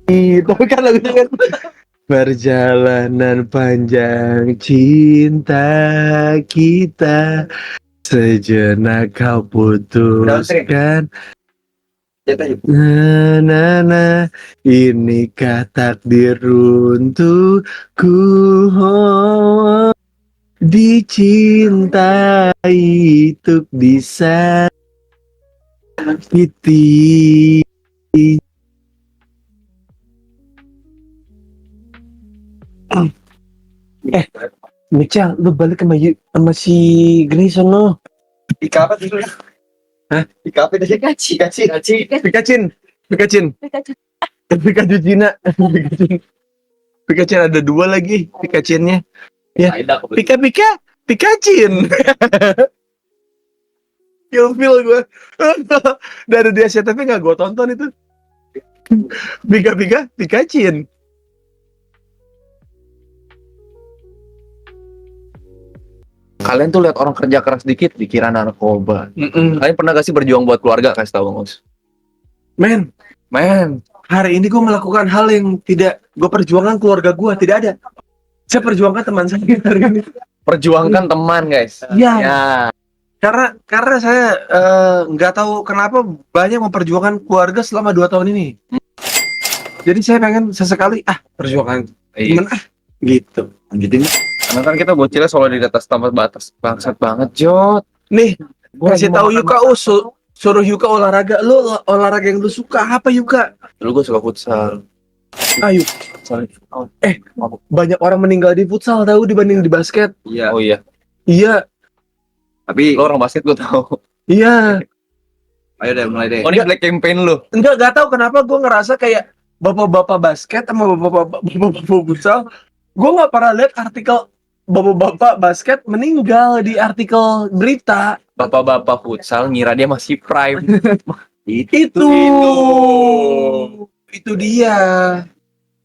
Tapi kan lagunya kan perjalanan panjang cinta kita, sejenak kau putuskan. Nah, inikah takdir untukku, oh, dicintai untuk disakiti. Micha, lu balik sama si Grayson lo. Ika apa dulu ya? Hah? Ika apa tadi? Pikacin. Pikachu Cina. Pikacin ada 2 lagi Pikacinnya. Ya. Pikacin. Ilfil gue. Dari di Asia tapi nggak gue tonton itu. Pikacin. Kalian tuh lihat orang kerja keras dikit dikira narkoba. Kalian pernah gak sih berjuang buat keluarga? Kasih tahu, Mus. Men, hari ini gue melakukan hal yang tidak gue perjuangkan keluarga gue, tidak ada. Saya perjuangkan teman saya hari ini. Perjuangkan teman, guys. Iya. Ya. Karena saya nggak tahu kenapa banyak memperjuangkan keluarga selama 2 tahun ini. Jadi saya pengen sesekali perjuangkan teman gitu. Lanjutin. Karena kan kita bocilnya selalu di atas tanpa batas. Bangsat banget, Jot. Nih, gue kasih tahu Yuka, suruh Yuka olahraga. Lu olahraga yang lu suka apa, Yuka? Dulu gue suka futsal. Ayo. Banyak orang meninggal di futsal tahu dibanding di basket. Iya. Oh iya. Iya. Tapi Lo orang basket gue tahu. Iya. ayo deh mulai deh. Oh, ini black campaign lo. Enggak tahu kenapa gue ngerasa kayak bapak-bapak basket sama bapak-bapak futsal. Gue nggak pernah lihat artikel bapak-bapak basket meninggal di artikel berita. Bapak-bapak futsal ngira dia masih prime. Itu dia.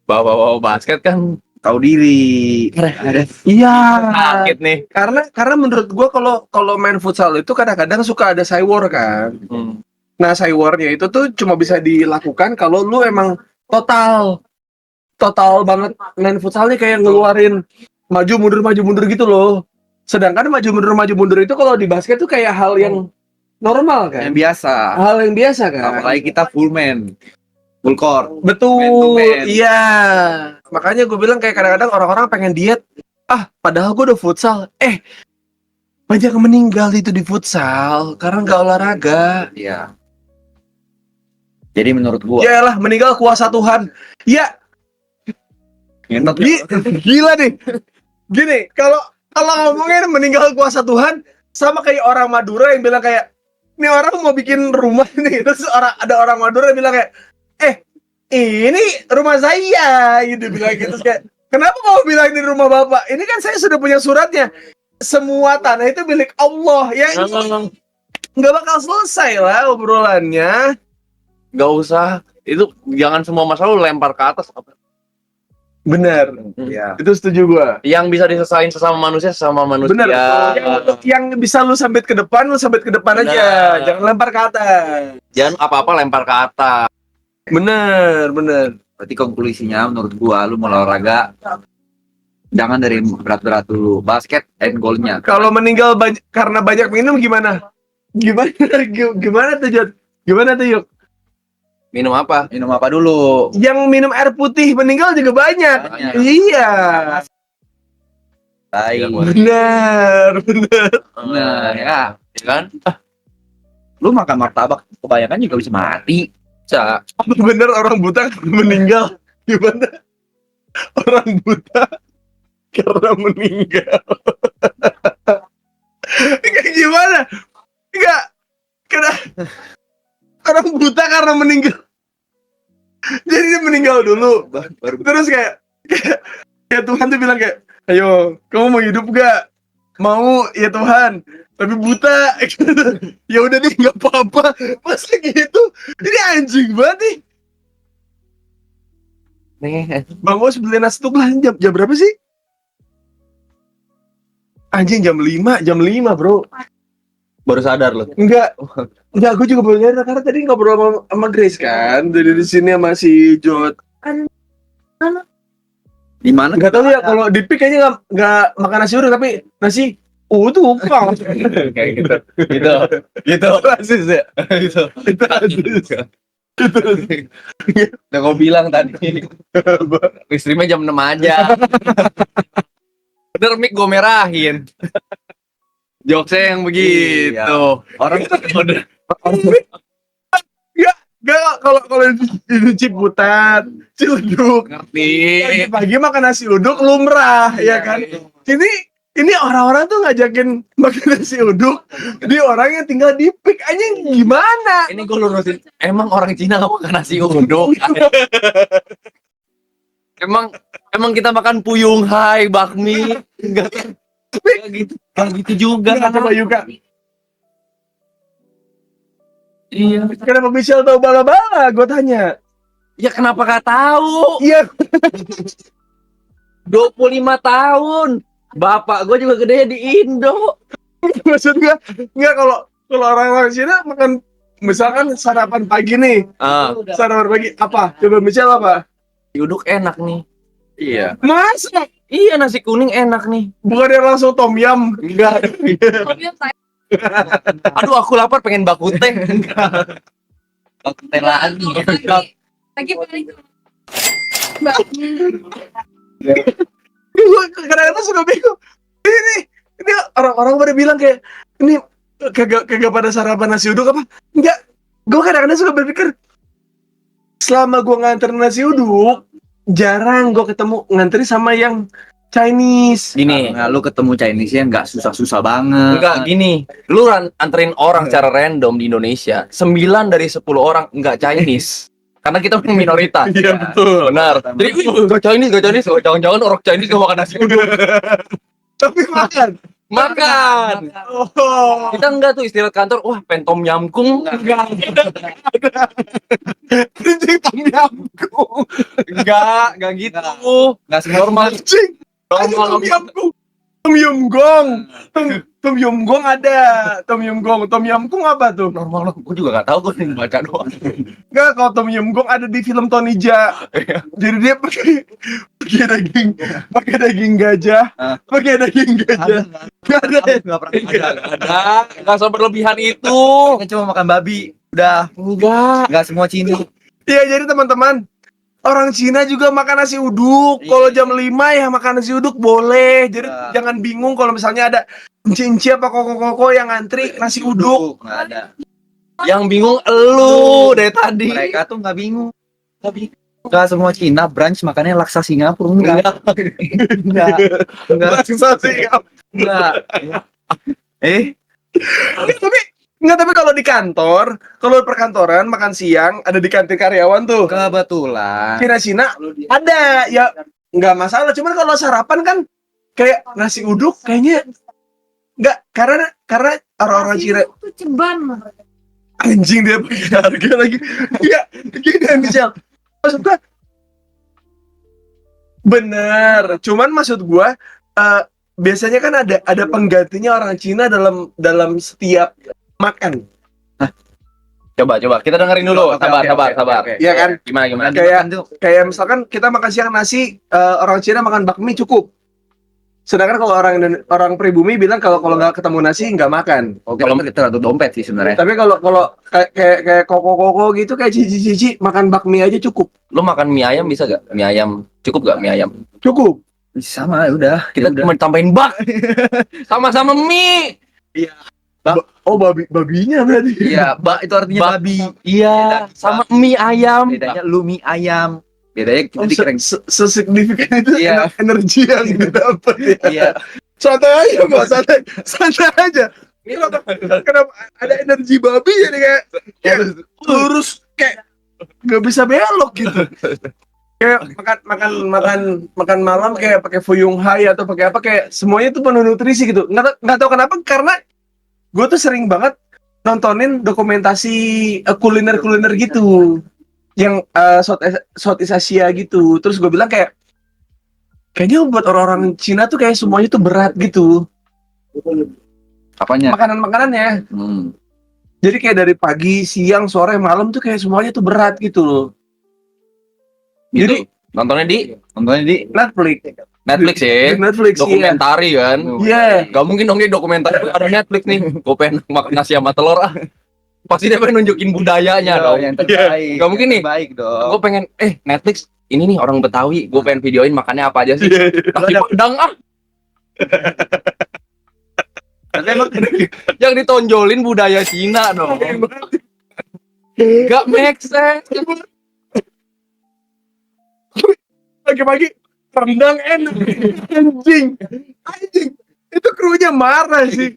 Bapak-bapak basket kan Tahu diri. Iya. sakit nih. Karena menurut gue kalau main futsal itu kadang-kadang suka ada cywar kan. Nah cywarnya itu tuh cuma bisa dilakukan kalau lu emang total banget main futsalnya kayak ngeluarin maju mundur gitu loh. Sedangkan maju mundur itu kalau di basket tuh kayak hal yang normal kan. Yang biasa. Hal yang biasa kan. Apalagi kita full man. Full core. Betul. Man to man. Iya. Makanya gue bilang kayak kadang-kadang orang-orang pengen diet. Padahal gue udah futsal. Banyak yang meninggal itu di futsal karena nggak olahraga. Iya. Jadi menurut gua Yaelah, meninggal kuasa Tuhan. Ya, ngentot gila nih. Gini, kalau ngomongin meninggal kuasa Tuhan, sama kayak orang Madura yang bilang kayak, ini orang mau bikin rumah nih, terus ada orang Madura yang bilang kayak, ini rumah saya, gitu bilang gitu. Terus kayak, kenapa mau bilang ini rumah bapak? Ini kan saya sudah punya suratnya. Semua tanah itu milik Allah. Ya, nggak bakal selesai lah obrolannya. Gak usah. Itu jangan semua masalah lu lempar ke atas. Bener. Iya. Itu setuju gua. Yang bisa diselesain sesama manusia. Bener. Yang bisa lu sambit ke depan aja. Jangan lempar ke atas. Jangan apa-apa lempar ke atas. Bener. Berarti konklusinya menurut gua lu mau olahraga jangan dari berat-berat dulu. Basket end goalnya. Kalau meninggal karena banyak minum gimana? Gimana tuh, Jod? Gimana tuh, Yuk? Minum apa? Minum apa dulu? Yang minum air putih meninggal juga banyak. Iya. Baik. Bener. Nah, ya. Ya kan? Lu makan martabak kebanyakan juga bisa mati. Bisa. Bener orang buta meninggal. Gimana? Orang buta karena meninggal. Kayak gimana? Enggak. Orang buta karena meninggal. Jadi dia meninggal dulu. Terus kayak Tuhan tuh bilang kayak, ayo, kamu mau hidup gak? Mau, ya Tuhan. Tapi buta. Ya udah deh, nggak apa-apa. Masa gitu? Ini anjing banget nih. Bang Bos beli nasi tumpah jam berapa sih? Anjing jam 5, bro. Baru sadar lo. Enggak, gue juga baru nyadar karena tadi ngobrol sama Grace kan, dari di sini sama si Jod. Kan Di mana? Nggak tahu ya, kalau di PIK kayaknya nggak makan nasi uduk, tapi nasi uduk Bang. Kayak gitu. Gitu. Rasis ya? Gitu. Itu rasis. Udah gue bilang tadi. Streamnya jam 6 aja. Bener mic gue merahin. Jokesnya yang begitu. Orang Udah. Nggak, kalau ini Ciputat, Ciledug, Ngerti. pagi makan nasi uduk lumrah, ya kan? Ini orang-orang tuh ngajakin makan nasi uduk, di orang yang tinggal di PIK aja gimana? Ini gue lurusin. Emang orang Cina gak makan nasi uduk? emang kita makan puyung hai, bakmi. Enggak gitu. Enggak gitu juga. Nggak, coba Yuka. Iya. Kenapa Michelle tahu bala-bala? Gue tanya. Ya kenapa gak tahu? Iya, 25 tahun. Bapak gue juga gede di Indo. maksud gue nggak, kalau orang-orang Cina makan misalkan sarapan pagi nih, sarapan pagi apa? Coba Michelle apa? Nasi uduk enak nih. iya. Masa? Iya, nasi kuning enak nih. Bukan dia langsung tom yum? Enggak. Aduh, aku lapar pengen bakute. Enggak. Bakute lagi. Lagi paling Gue kadang-kadang suka bingung. Ini orang-orang pada bilang kayak ini kagak pada sarapan nasi uduk apa? Enggak. Gue kadang-kadang suka berpikir, selama gue nganter nasi uduk, jarang gue ketemu ngantri sama yang Chinese. Gini, Nah, lu ketemu Chinese yang nggak susah-susah banget. enggak gini. Lu anterin orang secara random di Indonesia, 9 dari 10 orang enggak Chinese. Karena kita minoritas. Iya, betul. Benar. Jadi, gak Chinese. Oh, jangan-jangan orang Chinese gak makan nasi uduk. Tapi makan. Makan. Oh. Kita enggak tuh istirahat kantor, wah pentom yamkung. Enggak. Anjing tom yum kung. Enggak gitu. Nggak semua Normal. Anjing. Normal. Tom yum kung. Tom yum gong. Tom yum gong ada. Tom yum gong. Tom yum kung apa tuh? Normal loh, gue juga gak tahu, gue baca doang. Enggak, kalau Tom Yum Gong ada di film Tony Jaa. Jadi dia pakai daging gajah, pakai daging gajah. Enggak ada. Nggak pernah ada. Gak usah berlebihan itu. Kan cuma makan babi. Udah. Enggak. Nggak semua Cina. Iya, jadi teman-teman, orang Cina juga makan nasi uduk. Kalau jam 5 ya makan nasi uduk boleh. Jadi jangan bingung kalau misalnya ada enci-enci apa koko-koko yang ngantri nasi uduk. Nggak ada. Yang bingung elu dari tadi. Mereka tuh nggak bingung. Nggak semua Cina brunch makannya laksa Singapura. Enggak. Enggak. Laksa Singapura. Enggak. Tapi kalau di kantor, kalau di perkantoran makan siang ada di kantin karyawan tuh. Kebetulan. Cina ada ya, nggak masalah. Cuman kalau sarapan kan kayak nasi uduk kayaknya nggak, karena orang-orang Cina itu ceban. anjing dia pakai harga lagi. Iya, gini Michelle. Maksud gua bener. Cuman maksud gua biasanya kan ada penggantinya orang Cina dalam setiap makan. Coba kita dengerin dulu. Sabar. Iya kan? Gimana? Kayak misalkan kita makan siang nasi, orang Cina makan bakmi cukup. Sedangkan kalau orang pribumi bilang kalau nggak ketemu nasi nggak makan. Oke, kalau kita terlalu dompet sih sebenarnya. Tapi kalau kayak koko gitu, kayak cici makan bakmi aja cukup. Lu makan mie ayam bisa gak? Mie ayam cukup gak mie ayam? Cukup. Sama udah. Kita cuma tambahin bak. Sama-sama mie. Oh, babinya berarti. Iya, itu artinya babi. Iya, sama mie ayam. Bedanya lu mie ayam. Bedanya kita dikira Sesignifikan itu Iya. energi yang didapat ya. iya. Santai aja, Mbak, santai aja. Kenapa ada energi babi jadi kayak lurus, kayak nggak bisa belok gitu. Kayak makan malam kayak pakai fuyung hai atau pakai apa, kayak semuanya tuh penuh nutrisi gitu. Nggak tahu kenapa, karena gue tuh sering banget nontonin dokumentasi kuliner gitu, yang Southeast Asia gitu. Terus gue bilang kayaknya buat orang-orang Cina tuh kayak semuanya tuh berat gitu. Apanya? Makanannya. Jadi kayak dari pagi, siang, sore, malam tuh kayak semuanya tuh berat gitu loh. Jadi Nontonnya di Netflix. Netflix ya. Di Netflix, iya. Dokumentari kan. Iya. Gak mungkin dong dia dokumenter ada Netflix nih. Gue pengen makan nasi sama telur ah. Pasti dia pengen nunjukin budayanya dong. yang terbaik. Gak mungkin nih. Baik dong. Gue pengen Netflix ini nih orang Betawi. Gue pengen videoin makannya apa aja sih. Nasi Padang ah. Tapi emang Yang ditonjolin budaya Cina dong. Gak make sense. Pagi-pagi rendang enak. Anjing. Itu krunya marah sih.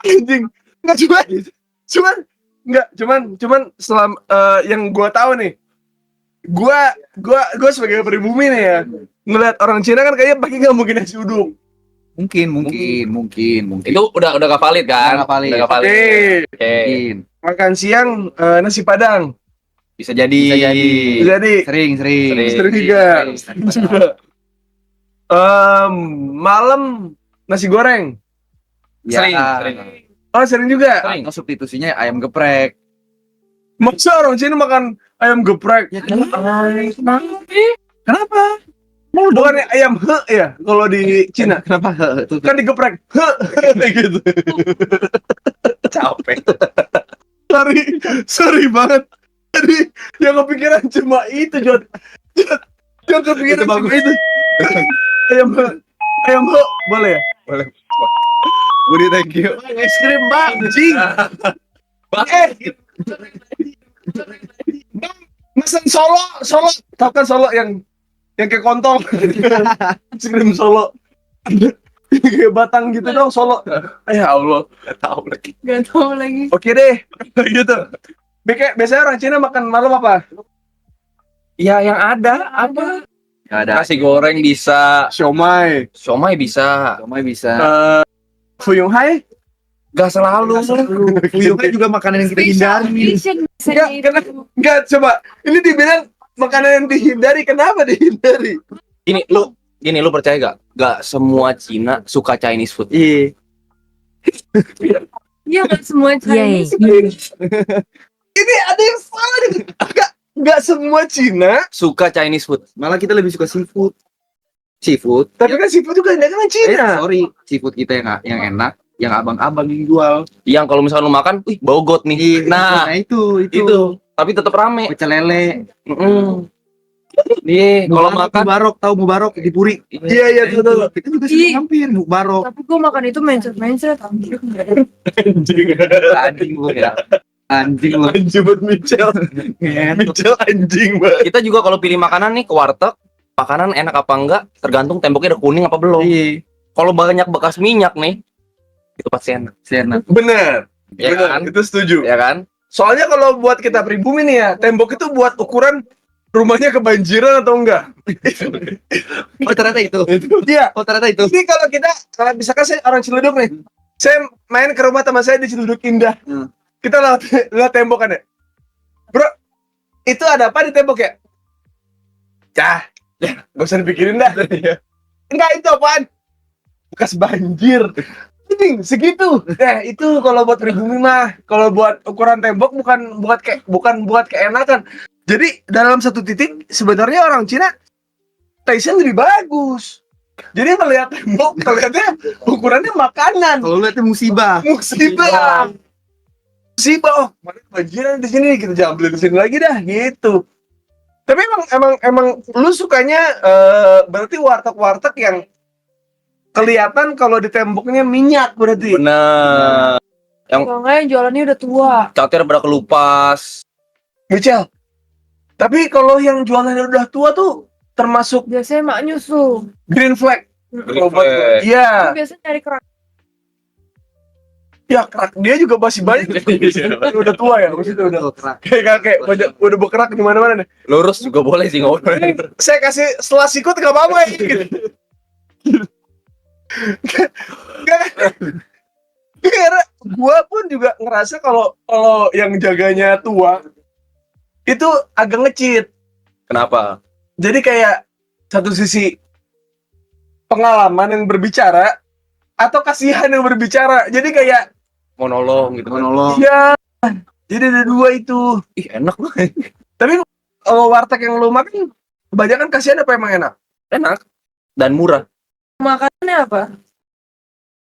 Anjing. Cuman yang gua tahu nih. Gua sebagai pribumi nih ya. Ngeliat orang Cina kan kayaknya pagi nggak mungkin nasi uduk. mungkin. Itu udah gak valid kan? Udah nggak valid. Udah gak valid. Oke. Oke. Mungkin. Makan siang nasi Padang. Bisa jadi. Jadi Sering. sering juga. Malam nasi goreng. Sering. Oh sering juga. Sering. Atau substitusinya ayam geprek. Masa orang Cina makan ayam geprek? Ya kenapa? Kenapa? Bukannya ayam ya kalau di Cina? Kenapa? Tuh, Kan digeprek gitu. Capek. Sorry banget. Jadi yang kepikiran cuma itu, Jod. Jod kepikiran Itu cuma bagus. itu. ayam boleh ya? Budi, thank you. Es krim bang, anjing. Bang, mesen Solo, tau kan Solo yang kayak kontol. Es krim Solo. Kayak batang gitu dong Solo. Ya Allah, Gak tahu lagi. Gak tau lagi. oke deh, gitu. Biasanya orang Cina makan malam apa? Ya yang ada apa? Gak ada. Nasi goreng bisa, Siomay, siomay bisa. Somai bisa. Fuyung Hai. Gak selalu. Fuyung kan juga makanan yang kita hindari. Enggak, coba. Ini dibilang makanan yang dihindari, kenapa dihindari? Gini lu percaya gak? Gak semua Cina suka Chinese food. Iya. Iya gak semua Chinese. Ini ada yang salah nih. Enggak semua Cina, Suka Chinese food. Malah kita lebih suka seafood. Seafood. tapi kan seafood juga enggak kan Cina. Sorry, seafood kita yang enak, yang abang-abang yang jual. Yang kalau misalnya lu makan, wih bau got nih. Nah, itu. tapi tetap rame. Pecel lele. Nih, kalau makan Mubarok, tahu Mubarok di Puri. Iya, betul. Kita juga Ih. sering hampir Mubarok. Tapi gue makan itu mindset. Anjing lu ya. Anjing lu. Anjing buat Michel. Michel anjing banget. kita juga kalau pilih makanan nih ke warteg, makanan enak apa enggak tergantung temboknya udah kuning apa belum. Iya. Kalau banyak bekas minyak nih, itu pasti enak, Sena. Bener. ya Bener, kan? itu setuju. Ya kan? Soalnya kalau buat kita pribumi nih ya, tembok itu buat ukuran rumahnya kebanjiran atau enggak. Oh ternyata itu. Iya. Oh ternyata itu. Ini kalau misalkan saya orang Ciledug nih, saya main ke rumah teman saya di Ciledug Indah. Kita lihat tembok kan ya. Bro, itu ada apa di tembok ya? Cah, gak usah dipikirin dah. Enggak, itu apaan? Bekas banjir. Ini segitu. Itu kalau buat pribumi mah, kalau buat ukuran tembok bukan buat keenakan. Jadi dalam satu titik sebenarnya orang Cina taste-nya lebih bagus. Jadi melihat tembok, terlihatnya ukurannya makanan. Kalau lihatnya musibah. Musibah. Oh, mana kebanjiran di sini, kita jangan beli di sini lagi dah, gitu. Tapi emang lu sukanya berarti warteg-warteg yang kelihatan kalau di temboknya minyak berarti. Bener. Kalau enggak yang jualannya udah tua. Catnya pada kelupas. Michel. Tapi kalau yang jualannya udah tua tuh termasuk Biasanya mak nyusul. green flag. Green Kalau buat gua. flag. Iya. Gue biasanya nyari kerak. Ya kerak dia juga masih banyak. Udah tua ya, maksudnya udah kayak kakek, udah berkerak di mana-mana nih. Lurus juga boleh sih ngobrol. Saya kasih setelah sikut nggak apa-apa ya gitu. Karena gua pun juga ngerasa kalau yang jaganya tua itu agak ngecit. Kenapa? Jadi kayak satu sisi pengalaman yang berbicara atau kasihan yang berbicara. Jadi kayak Monolog gitu. Monolog. iya. Jadi ada dua itu. Ih, enak loh. Tapi kalau warteg yang lu makan Kebanyakan kasihan apa emang enak? Enak dan murah. Makanannya apa?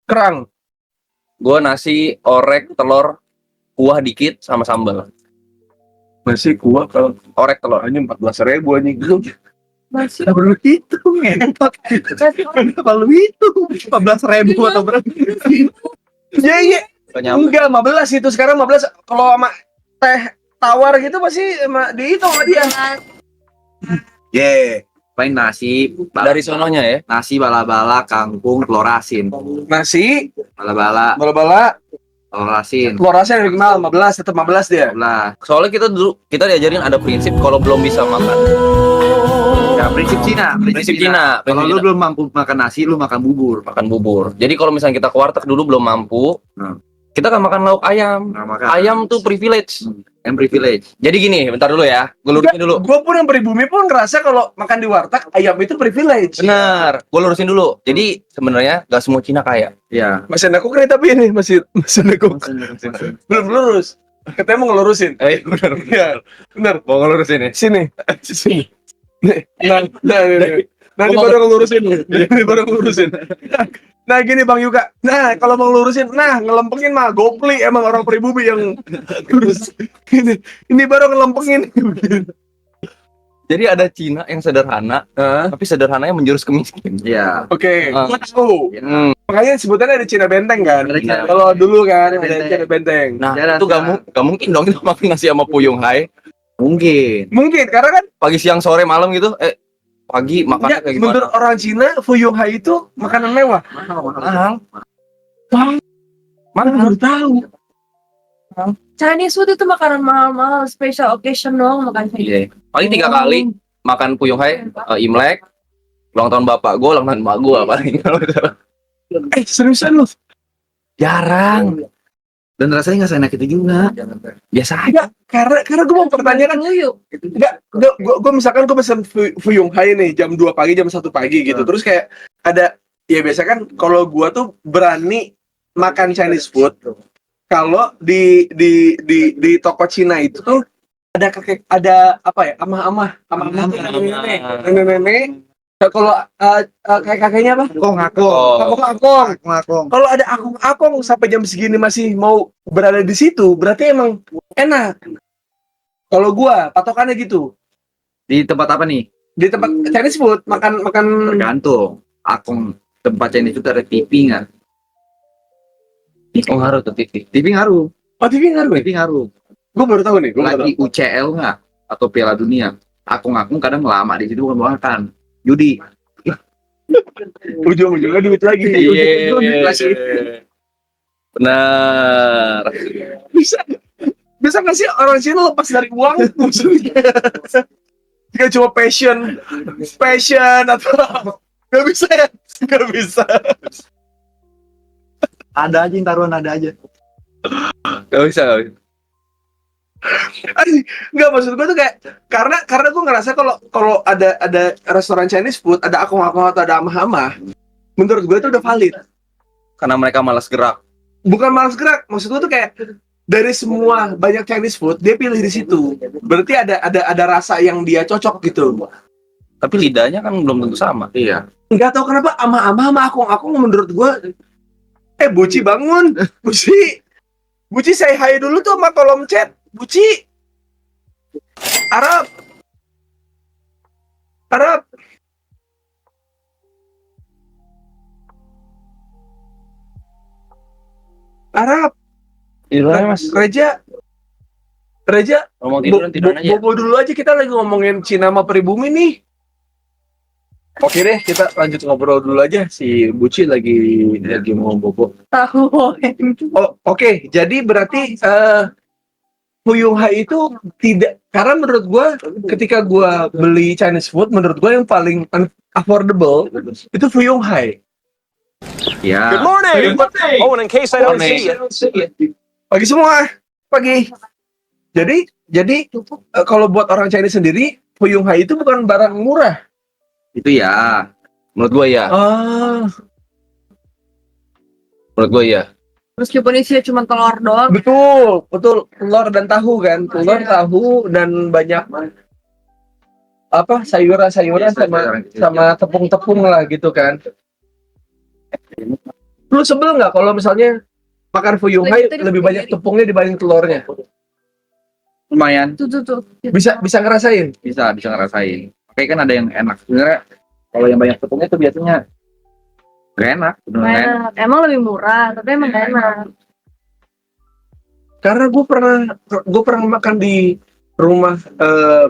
Kerang. Gue nasi, orek, telur, kuah dikit sama sambal. Masih kuah kalau Orek telur. hanya 14.000 anjing. Masih. Kenapa lu hitung ngentot? Kenapa lu hitung 14.000 atau berapa? Iya iya. Gak nyampe. Enggak 15 itu sekarang 15 kalau sama teh tawar gitu pasti dihitung sama dia. Yeah. Paling nasi, Dari sononya ya. nasi bala-bala, kangkung, telur asin. Nasi, Bala-bala, bala-bala, telur asin. telur asin minimal 15, tetap 15 dia. Lah, Soalnya kita diajarin ada prinsip kalau belum bisa makan. ya prinsip Cina, Prinsip Cina. Kalau lu belum mampu makan nasi, lu makan bubur. Makan bubur. Jadi kalau misalnya kita ke warteg dulu belum mampu, kita kan makan lauk ayam. Nah, makan Ayam tuh privilege. and privilege. Jadi gini, bentar dulu ya. Gue lurusin dulu. Gue pun yang pribumi pun ngerasa kalau makan di warteg ayam itu privilege. Benar. Gue lurusin dulu. Jadi sebenarnya gak semua Cina kaya. Iya. Masih nekuk nih tapi ini masih nekuk. Belum lurus. Katanya mau ngelurusin. Benar. Iya, benar. Mau ngelurusin ya? Sini. Sini. Nih, nah. Nanti Gua baru ngelurusin. Nanti baru ngelurusin. Nah gini Bang Yuka. Nah kalau mau ngelurusin, nah ngelempengin mah gopli emang orang pribumi yang lurus. Ini baru ngelempengin. Jadi ada Cina yang sederhana, tapi sederhananya menjurus ke miskin. Iya. Oke, Ah. gua tahu. Hmm. Makanya sebutannya ada Cina Benteng kan. Ada Cina Kalau dulu kan Cina ada Benteng. Cina Benteng. Nah, Sejarah, itu gak mungkin dong kita makan nasi sama Puyung Hai. Mungkin. Mungkin karena kan Pagi, siang, sore, malam gitu. Pagi makannya ya, kayak gimana? menurut orang Cina Fuyung Hai itu makanan mewah. Mahal. Mana baru tahu. Chinese food itu makanan mahal-mahal, special occasion doang makan Iya. Chinese. Paling 3 kali makan Puyung Hai, Imlek, ulang tahun bapak gue, ulang tahun emak gue paling. Seriusan lu? Jarang. Dan rasanya nggak seenak itu juga. Biasa aja. Karena gue mau pertanyakan Nguyuh. enggak, gue misalkan gue pesen Fuyung Hai nih jam 2 pagi, jam 1 pagi gitu. Terus kayak ada ya biasa kan kalau gue tuh berani makan Chinese food kalau di toko Cina itu tuh ada kakek, ada apa ya, amah-amah nenek-nenek. Kalau kakek-kakeknya apa? Akong. Kalau ada akong sampai jam segini masih mau berada di situ, berarti emang enak. Kalau gua patokannya gitu. Di tempat apa nih? Di tempat Chinese food makan Tergantung. Akung tempat Chinese itu ada TV nggak? Oh, ngaruh tuh TV. TV ngaruh. oh TV ngaruh ya? TV ngaruh. Gua baru tahu nih, Lagi UCL nggak? Atau Piala Dunia? Akung kadang lama di situ bukan makan. Judi. ujung-ujungnya duit lagi. Iya. Duit lagi. Benar. Bisa nggak sih orang Cina lepas dari uang maksudnya? Nggak cuma passion atau nggak bisa ya? Nggak bisa. Ada aja yang taruhan ada aja. Gak bisa. Nggak, maksud gue tuh kayak karena gue ngerasa kalau ada restoran Chinese food, ada akong-akong atau ada amah-amah, menurut gue itu udah valid. Karena mereka malas gerak. Bukan malas gerak, maksud gue tuh kayak dari semua banyak Chinese food dia pilih di situ. Berarti ada rasa yang dia cocok gitu. Tapi lidahnya kan belum tentu sama. Iya. Nggak tahu kenapa amah-amah sama akong-akong menurut gue, Buci bangun, Buci say hi dulu tuh sama kolom chat. Buci Arab Tidurnya mas. Reja Ngomong tiduran aja. bobo dulu aja, kita lagi ngomongin Cina sama pribumi nih. Oke deh, kita lanjut ngobrol dulu aja. Si Buci lagi mau bobo. Tahu. Oh, oke. Jadi berarti Fuyung Hai itu tidak, karena menurut gua ketika gua beli Chinese food, menurut gua yang paling affordable itu Fuyung Hai. Ya. Good morning. Oh, and in case I don't see you. Pagi semua. Pagi. Jadi kalau buat orang Chinese sendiri, Fuyung Hai itu bukan barang murah. Itu ya. Menurut gue ya. Menurut gue ya. Meskipun isinya cuma telur doang. Betul. Telur dan tahu kan. Telur, tahu dan banyak apa sayuran-sayuran sama tepung-tepung lah gitu kan. Lu sebel nggak kalau misalnya makan fuyung hai lebih banyak tepungnya dibanding telurnya? Lumayan, Tuh. Bisa ngerasain? bisa ngerasain. Oke kan ada yang enak sebenarnya. Kalau yang banyak tepungnya itu biasanya gak enak, bener Nggak kan? enak. Emang lebih murah, tapi emang gak enak. Karena gue pernah makan di rumah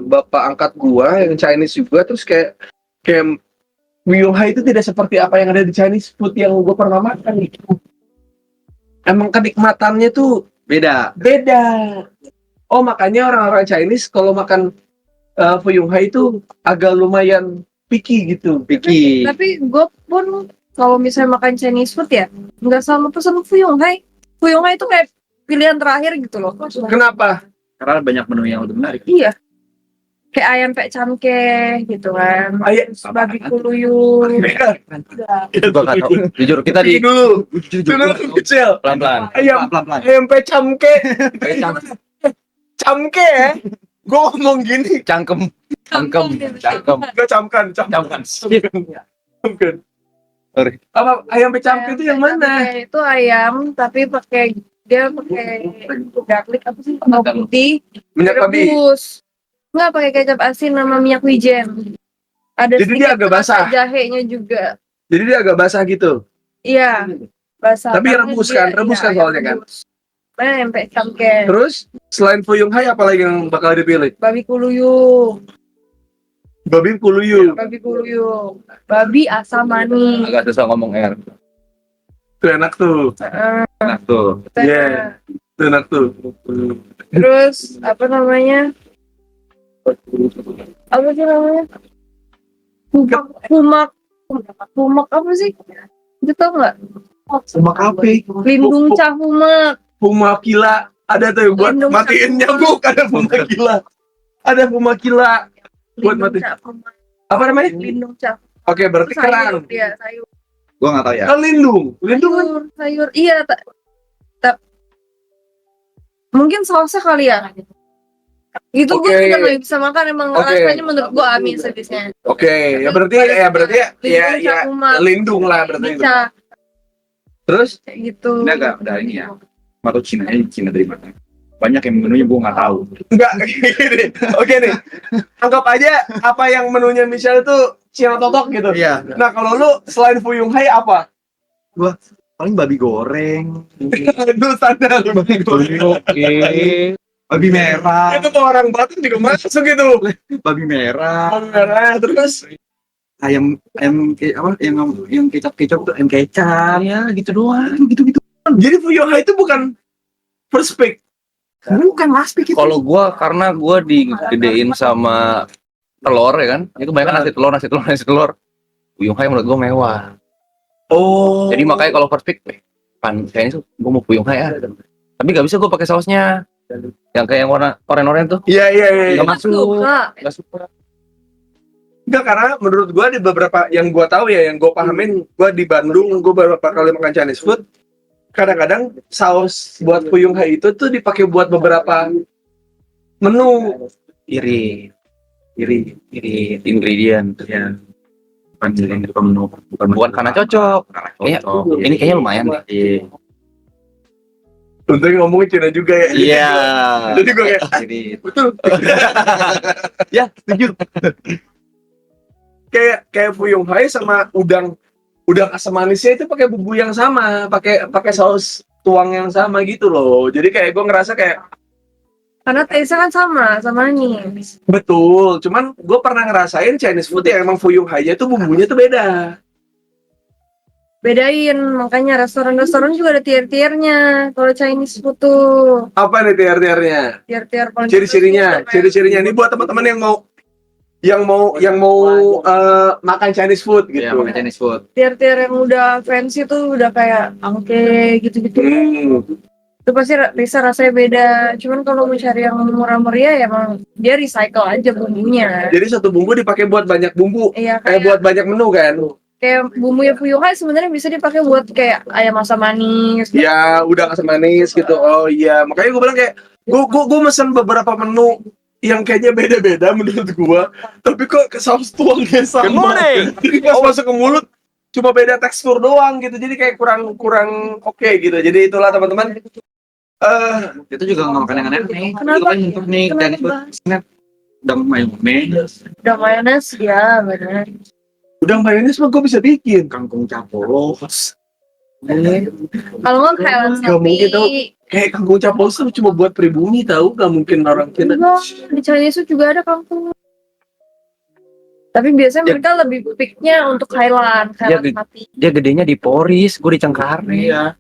bapak angkat gua yang Chinese juga, terus kayak fuyung hai itu tidak seperti apa yang ada di Chinese food yang gue pernah makan gitu. Emang kenikmatannya tuh Beda. beda. Oh makanya orang-orang Chinese kalau makan fuyung hai itu agak lumayan picky gitu. Picky. Tapi gue pun kalau misalnya makan Chinese food ya, nggak selalu pesen fuyung hai. Fuyung hai itu kayak pilihan terakhir gitu loh. Kenapa? Karena banyak menu yang lebih menarik. Iya. Kayak ayam pek camke gitu kan. Ayam Babi kuluyur. Gua nggak tahu. Jujur kita di dulu. jujur Dulu kecil. pelan-pelan. Pelan-pelan. Ayam pecamke. Cang- Camke ya. Gue ngomong gini. Cangkem. Gak camkan. Camkan. Camkan. Sorry. Apa ayam pecamke itu yang mana? Itu ayam tapi pakai garlic apa sih? Bawang putih. Minyak babi. Rebus. Nggak pakai kecap asin sama minyak wijen. Ada Jadi dia sedikit agak basah. rasa jahenya juga. Jadi dia agak basah gitu. Iya, basah. Tapi Karena rebus dia- kan? Rebus iya, kan soalnya kan? rebus. Mana yang pek camke? Terus selain fuyung hai apa lagi yang bakal dipilih? Babi kuluyung. Babi kuluyung. Babi kuluyung. Babi asam manis. Agak susah ngomong R. Itu enak tuh. Enak tuh. Iya. Itu enak tuh. Terus apa namanya? Apa sih namanya? Humak apa sih? Itu tau nggak? Sama kafe. Lindung cahumak. Pumakila. Ada tuh yang buat Lindung matiin cahumak. nyamuk. Ada pumakila. Ada pumakila. Buat Lindung mati. cahumak. Apa namanya? Lindung cahumak. Oke, berarti kerang. Iya, sayur. Gua nggak tahu ya. Kan lindung. Lindung kan Sayur. Iya, mungkin sausnya kali ya. Itu Oke. gue juga nggak bisa makan, emang Oke. rasanya menurut gue amis habisnya. Oke, ya berarti ya lindung lah berarti itu. Bisa Terus kayak gitu. Ini agak udah ini ya. Atau Cina dari mana? Banyak yang menunya gua nggak tahu. enggak gini. Oke nih. Anggap aja apa yang menunya Michelle itu Cina totok gitu. Iya. Nah, kalau lu selain fuyung hai apa? Paling babi goreng. Itu standar babi goreng. Oke. Babi merah. Itu tuh orang Batam juga masuk gitu. Babi merah. Babi merah terus Ayam apa yang kecap tuh ayam kecap ya gitu doang gitu. jadi fuyung hai itu bukan first pick. Bukan last pick itu. Kalau gua karena gua digedein sama telur ya kan. Itu kebanyakan nasi telur. Fuyung hai menurut gua mewah. Oh. Jadi makanya kalau first pick, kayaknya tuh gua mau fuyung hai ya. Tapi nggak bisa gua pakai sausnya. Yang kayak yang warna oranye tuh. Iya. Nggak masuk. Suka. Nggak suka. Enggak, karena menurut gua di beberapa yang gua tahu ya, yang gua pahamin, gua di Bandung, gua beberapa kali makan Chinese food, kadang-kadang saus buat fuyung hai itu tuh dipakai buat beberapa menu. Iri Ingredient. ya. Bukan menu, Bukan karena cocok. Kayaknya ini kayaknya lumayan deh. Iya. Untungnya ngomongin Cina juga ya. Iya. Jadi gua kayak Jadi betul. Ya, setuju. kayak fuyung hai sama udang asam manisnya itu pakai bumbu yang sama, pakai saus tuang yang sama gitu loh. Jadi kayak gue ngerasa kayak Karena taste-nya kan sama manis. betul. Cuman gue pernah ngerasain Chinese food yang emang fuyung hai itu bumbunya tuh beda. Bedain, makanya restoran-restoran juga ada tier-tiernya. Kalau Chinese food tuh Apa nih tier-tiernya? tier-tier paling Ciri-cirinya ini buat teman-teman yang mau makan Chinese food ya gitu. makan Chinese food. tier-tier yang udah fancy tuh udah kayak angke gitu-gitu. Itu pasti bisa rasanya beda. Cuman kalau mau cari yang murah meriah ya emang dia recycle aja bumbunya. Jadi satu bumbu dipakai buat banyak bumbu, Iya buat banyak menu kan. kayak bumbunya fuyung hai sebenarnya bisa dipakai buat kayak ayam asam manis. Ya udah asam manis gitu. Oh iya, makanya gue bilang kayak gue mesen beberapa menu yang kayaknya beda-beda menurut gua, tapi kok ke saus tuangnya sama. Good morning. Jadi pas masuk ke mulut cuma beda tekstur doang gitu. Jadi kayak kurang oke gitu. Jadi itulah teman-teman. Itu juga nggak makan yang aneh-aneh. Kenapa? Itu kan nyentuh nih dan itu Kenapa? snap udang mayones, Udah mayones ya benar. Udang mayones mah gua bisa bikin. kangkung capos. Kalau nggak Highland Nggak mungkin tau. sapi. Kayak kangkung capos tuh cuma buat pribumi tahu, nggak mungkin orang kita. Enggak, di Chinese food juga ada kangkung. Tapi biasanya Ya. mereka lebih picknya untuk Highland Ya, sapi. Dia gedenya di Poris, gue di Cengkareng. Iya.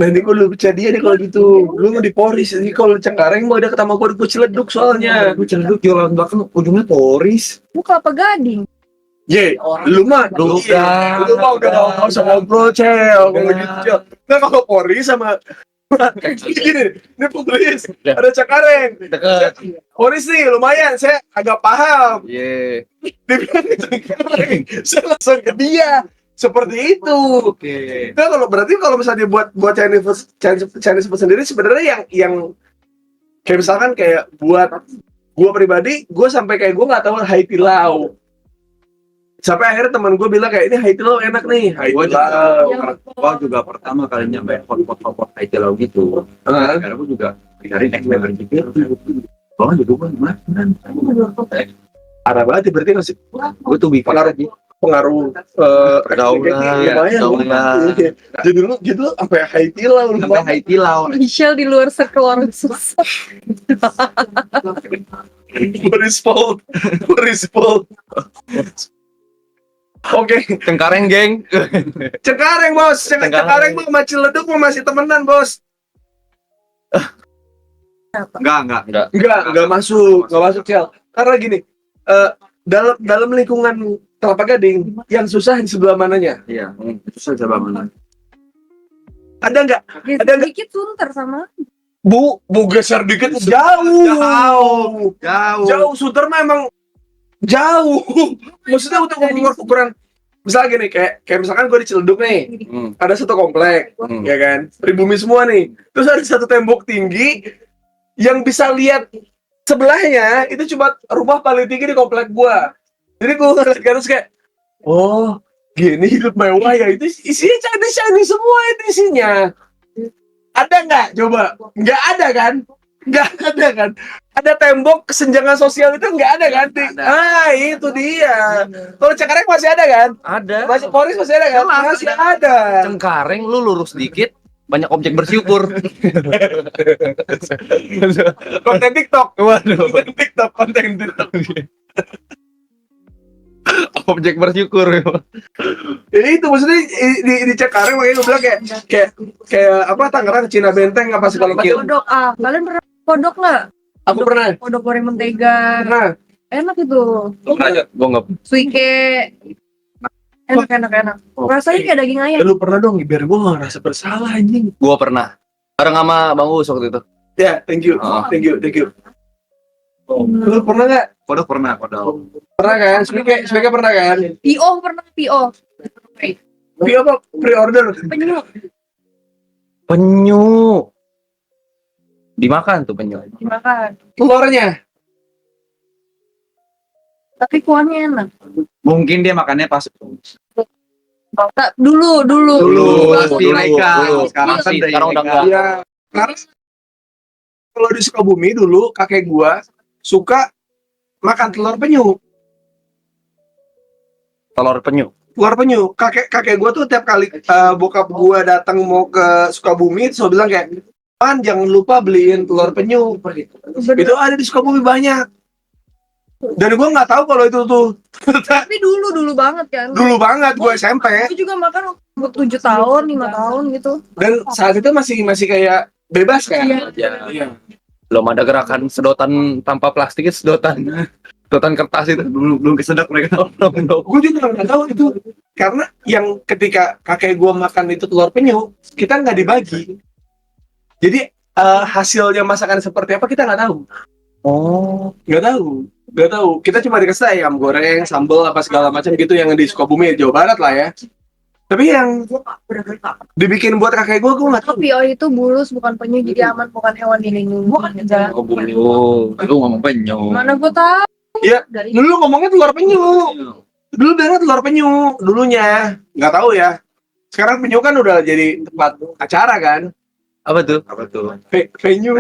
Nanti gua lu percaya dia deh kalau gitu. Lu mau di Poris, ini kalau Cengkareng mau ada ketama gua Ciledug soalnya. Gue cenderung jualan belakang ujungnya Poris. Lu Kelapa Gading. Ye, lu mah Lu iya, udah. lu mah udah nggak usah ngobrol cel, kalau gitu cel. Nah kalau Poris sama gini, ini Poris, ada Cengkareng. Deket. Poris nih lumayan, saya agak paham. Iya. Dia bilang ke Cengkareng, saya langsung ke dia. Seperti itu. Oke. Nah, kalau misalnya buat Chinese food sendiri sebenarnya yang kayak misalkan kayak buat gua pribadi, gua sampai kayak gua nggak tahu Hai Di Lao. Sampai akhirnya teman gue bilang kayak ini Hai Di Lao enak nih. Hai Gua Di juga, Lao. gua juga pertama kali nyampe hotpot Hai Di Lao gitu. Karena gua juga cari next level gitu. Gua juga gua makan. Parah banget ya, berarti ngasih Gua tuh bikin pengaruh Pergaulan, lumayan. pergaulan. Iya. Jadi lu sampai Hai Di Lao sampai lumayan. Hai Di Lao. Michelle di luar circle orang susah. Berispol. Oke, Cengkareng, geng. Cengkareng bos, Cengkareng mah sama Ciledug mah masih temenan bos. Enggak. Enggak masuk Cel. Karena gini, dalam lingkungan Kelapa Gading, yang susah di sebelah mananya? Iya, itu saja banget. Ada nggak? Ya, Ada nggak? sedikit sunter sama. Bu geser dikit jauh. Jauh, Sunter mah emang jauh. Maksudnya untuk ukuran misalnya gini, kayak misalkan gue di Ciledug nih, ada satu komplek, ya kan, pribumi semua nih. Terus ada satu tembok tinggi yang bisa lihat sebelahnya itu cuma rumah paling tinggi di komplek gua. Jadi gua ngeliat ke atas kayak, oh gini hidup mewah ya, itu isinya Chinese semua itu isinya. Ada nggak? Coba, nggak ada kan? Nggak ada kan? Ada tembok kesenjangan sosial itu nggak ada kan? Itu dia. Kalau Cengkareng masih ada kan? Ada. Masih Poris masih ada kan? Masih ada. Cengkareng lu lurus dikit, banyak objek bersyukur. Konten TikTok. Waduh. Konten TikTok. Objek bersyukur. Ya itu maksudnya di Cengkareng makanya gue bilang kayak apa Tangerang Cina Benteng apa segala macam. Kodok, kalian pernah kodok nggak? Aku pernah. Kodok goreng mentega. Pernah. Enak itu. Gua enggak. Suike. Enak. Rasanya kayak daging ayam. Ya, lu pernah dong, biar gue gak ngerasa bersalah anjing. Gua pernah. Bareng sama Bang Uus waktu itu. Ya, thank you. Oh. Thank you. Lu pernah nggak? Kodok pernah, kodok. Pernah kan? Sebagai pernah kan? PO pernah PO. Tapi apa? Pre-order. Penyu Dimakan tuh penyu. dimakan. Telurnya. Tapi kuahnya enak. Mungkin dia makannya pas Dulu. pasti naikkan. dulu. Sekarang kan Pasti, sekarang udah enggak. Iya. Karena kalau di Sukabumi dulu kakek gua suka makan telur penyu. Telur penyu. Kakek gua tuh tiap kali bokap gua datang mau ke Sukabumi, terus bilang kayak, "Pan, jangan lupa beliin telur penyu." Itu ada di Sukabumi banyak. Dan gua nggak tahu kalau itu tuh Tapi dulu banget kan. dulu banget gua SMP. Aku juga makan umur 7 tahun, 5 tahun gitu. Dan saat itu masih kayak bebas kan? Iya. Belum ada gerakan sedotan tanpa plastik, sedotan kertas itu. Belum kesedap mereka. Gue juga nggak tahu itu, karena yang ketika kakek gue makan itu telur penyu, kita nggak dibagi. Jadi hasilnya masakan seperti apa kita nggak tahu. Oh, Nggak tahu. Kita cuma dikasih ayam goreng, sambal apa segala macam gitu yang di Sukabumi, Jawa Barat lah ya. Tapi yang dibikin buat kakek gue nggak tahu. PO itu bulus bukan penyu jadi aman bukan hewan dilindungi. Oh, bulu. Lu ngomong penyu. Mana gue tahu? Iya, Dari dulu ngomongnya telur penyu. Dulu banget telur penyu dulunya. Nggak tahu ya. Sekarang penyu kan udah jadi tempat acara kan. Apa tuh? Apa tuh? Penyu.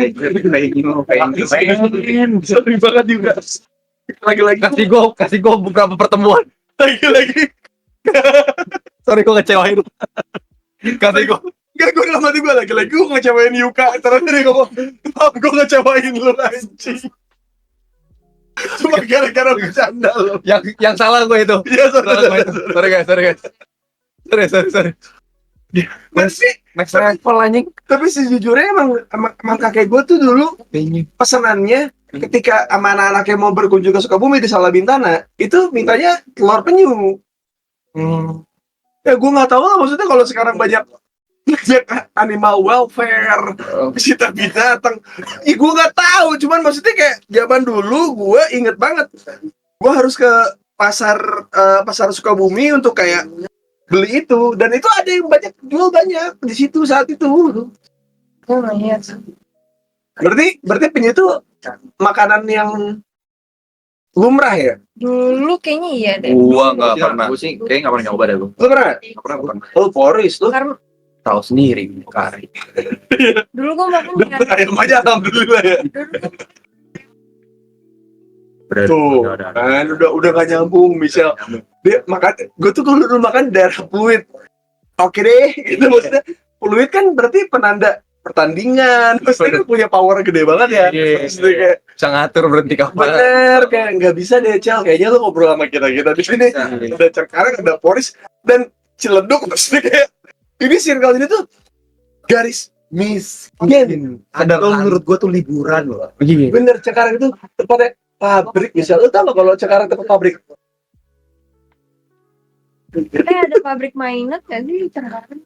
Sorry banget juga. Lagi-lagi. Kasih gua beberapa pertemuan. Lagi-lagi. Sorry gua ngecewain lu. Kasih gua. Gak, gue dalam hati gue lagi-lagi gue ngecewain Yuka. Terus dia ngomong, maaf gue ngecewain lu anjing. Cuma gara-gara bercanda lo. Yang salah gua itu. Iya, sorry. Sorry guys. Sorry. Next level anjing. Tapi sejujurnya emang kakek gue tuh dulu Penyu. pesanannya ketika sama anak-anaknya mau berkunjung ke Sukabumi di Salabintana, itu mintanya telur penyu. Ya gue nggak tahu lah, maksudnya kalau sekarang banyak animal welfare, pecinta binatang, ya gue nggak tahu. Cuman maksudnya kayak zaman dulu gue inget banget, gue harus ke pasar Sukabumi untuk kayak beli itu, dan itu ada yang jual banyak di situ saat itu. gue nggak lihat. Berarti penyu itu makanan yang lumrah ya? Dulu kayaknya iya deh. Gua nggak pernah. Gue sih kayaknya nggak pernah nyoba deh gue. Lu pernah? Nggak pernah. Oh, Boris lu. Karena Tahu sendiri kari. dulu gue makan Dapet ayam aja alhamdulillah ya. Tuh, kan udah gak nyambung, Michelle. Dia makan, gue tuh dulu makan daerah Pluit. Oke deh, itu maksudnya Pluit kan berarti penanda pertandingan, maksudnya kan punya power gede banget ya. Iya. Maksudnya kayak Bisa ngatur berhenti kapan. bener, kayak nggak bisa deh, Cel. Kayaknya lu ngobrol sama kita di sini. Ada Cengkareng, ada Poris, dan Ciledug. Maksudnya kayak ini circle ini tuh garis miskin. Ada menurut gue tuh liburan loh. Iya. Bener, Cengkareng itu tempatnya pabrik, misal. Lu tau gak kalau Cengkareng tempat pabrik? ada pabrik mainan kan sih Cengkareng.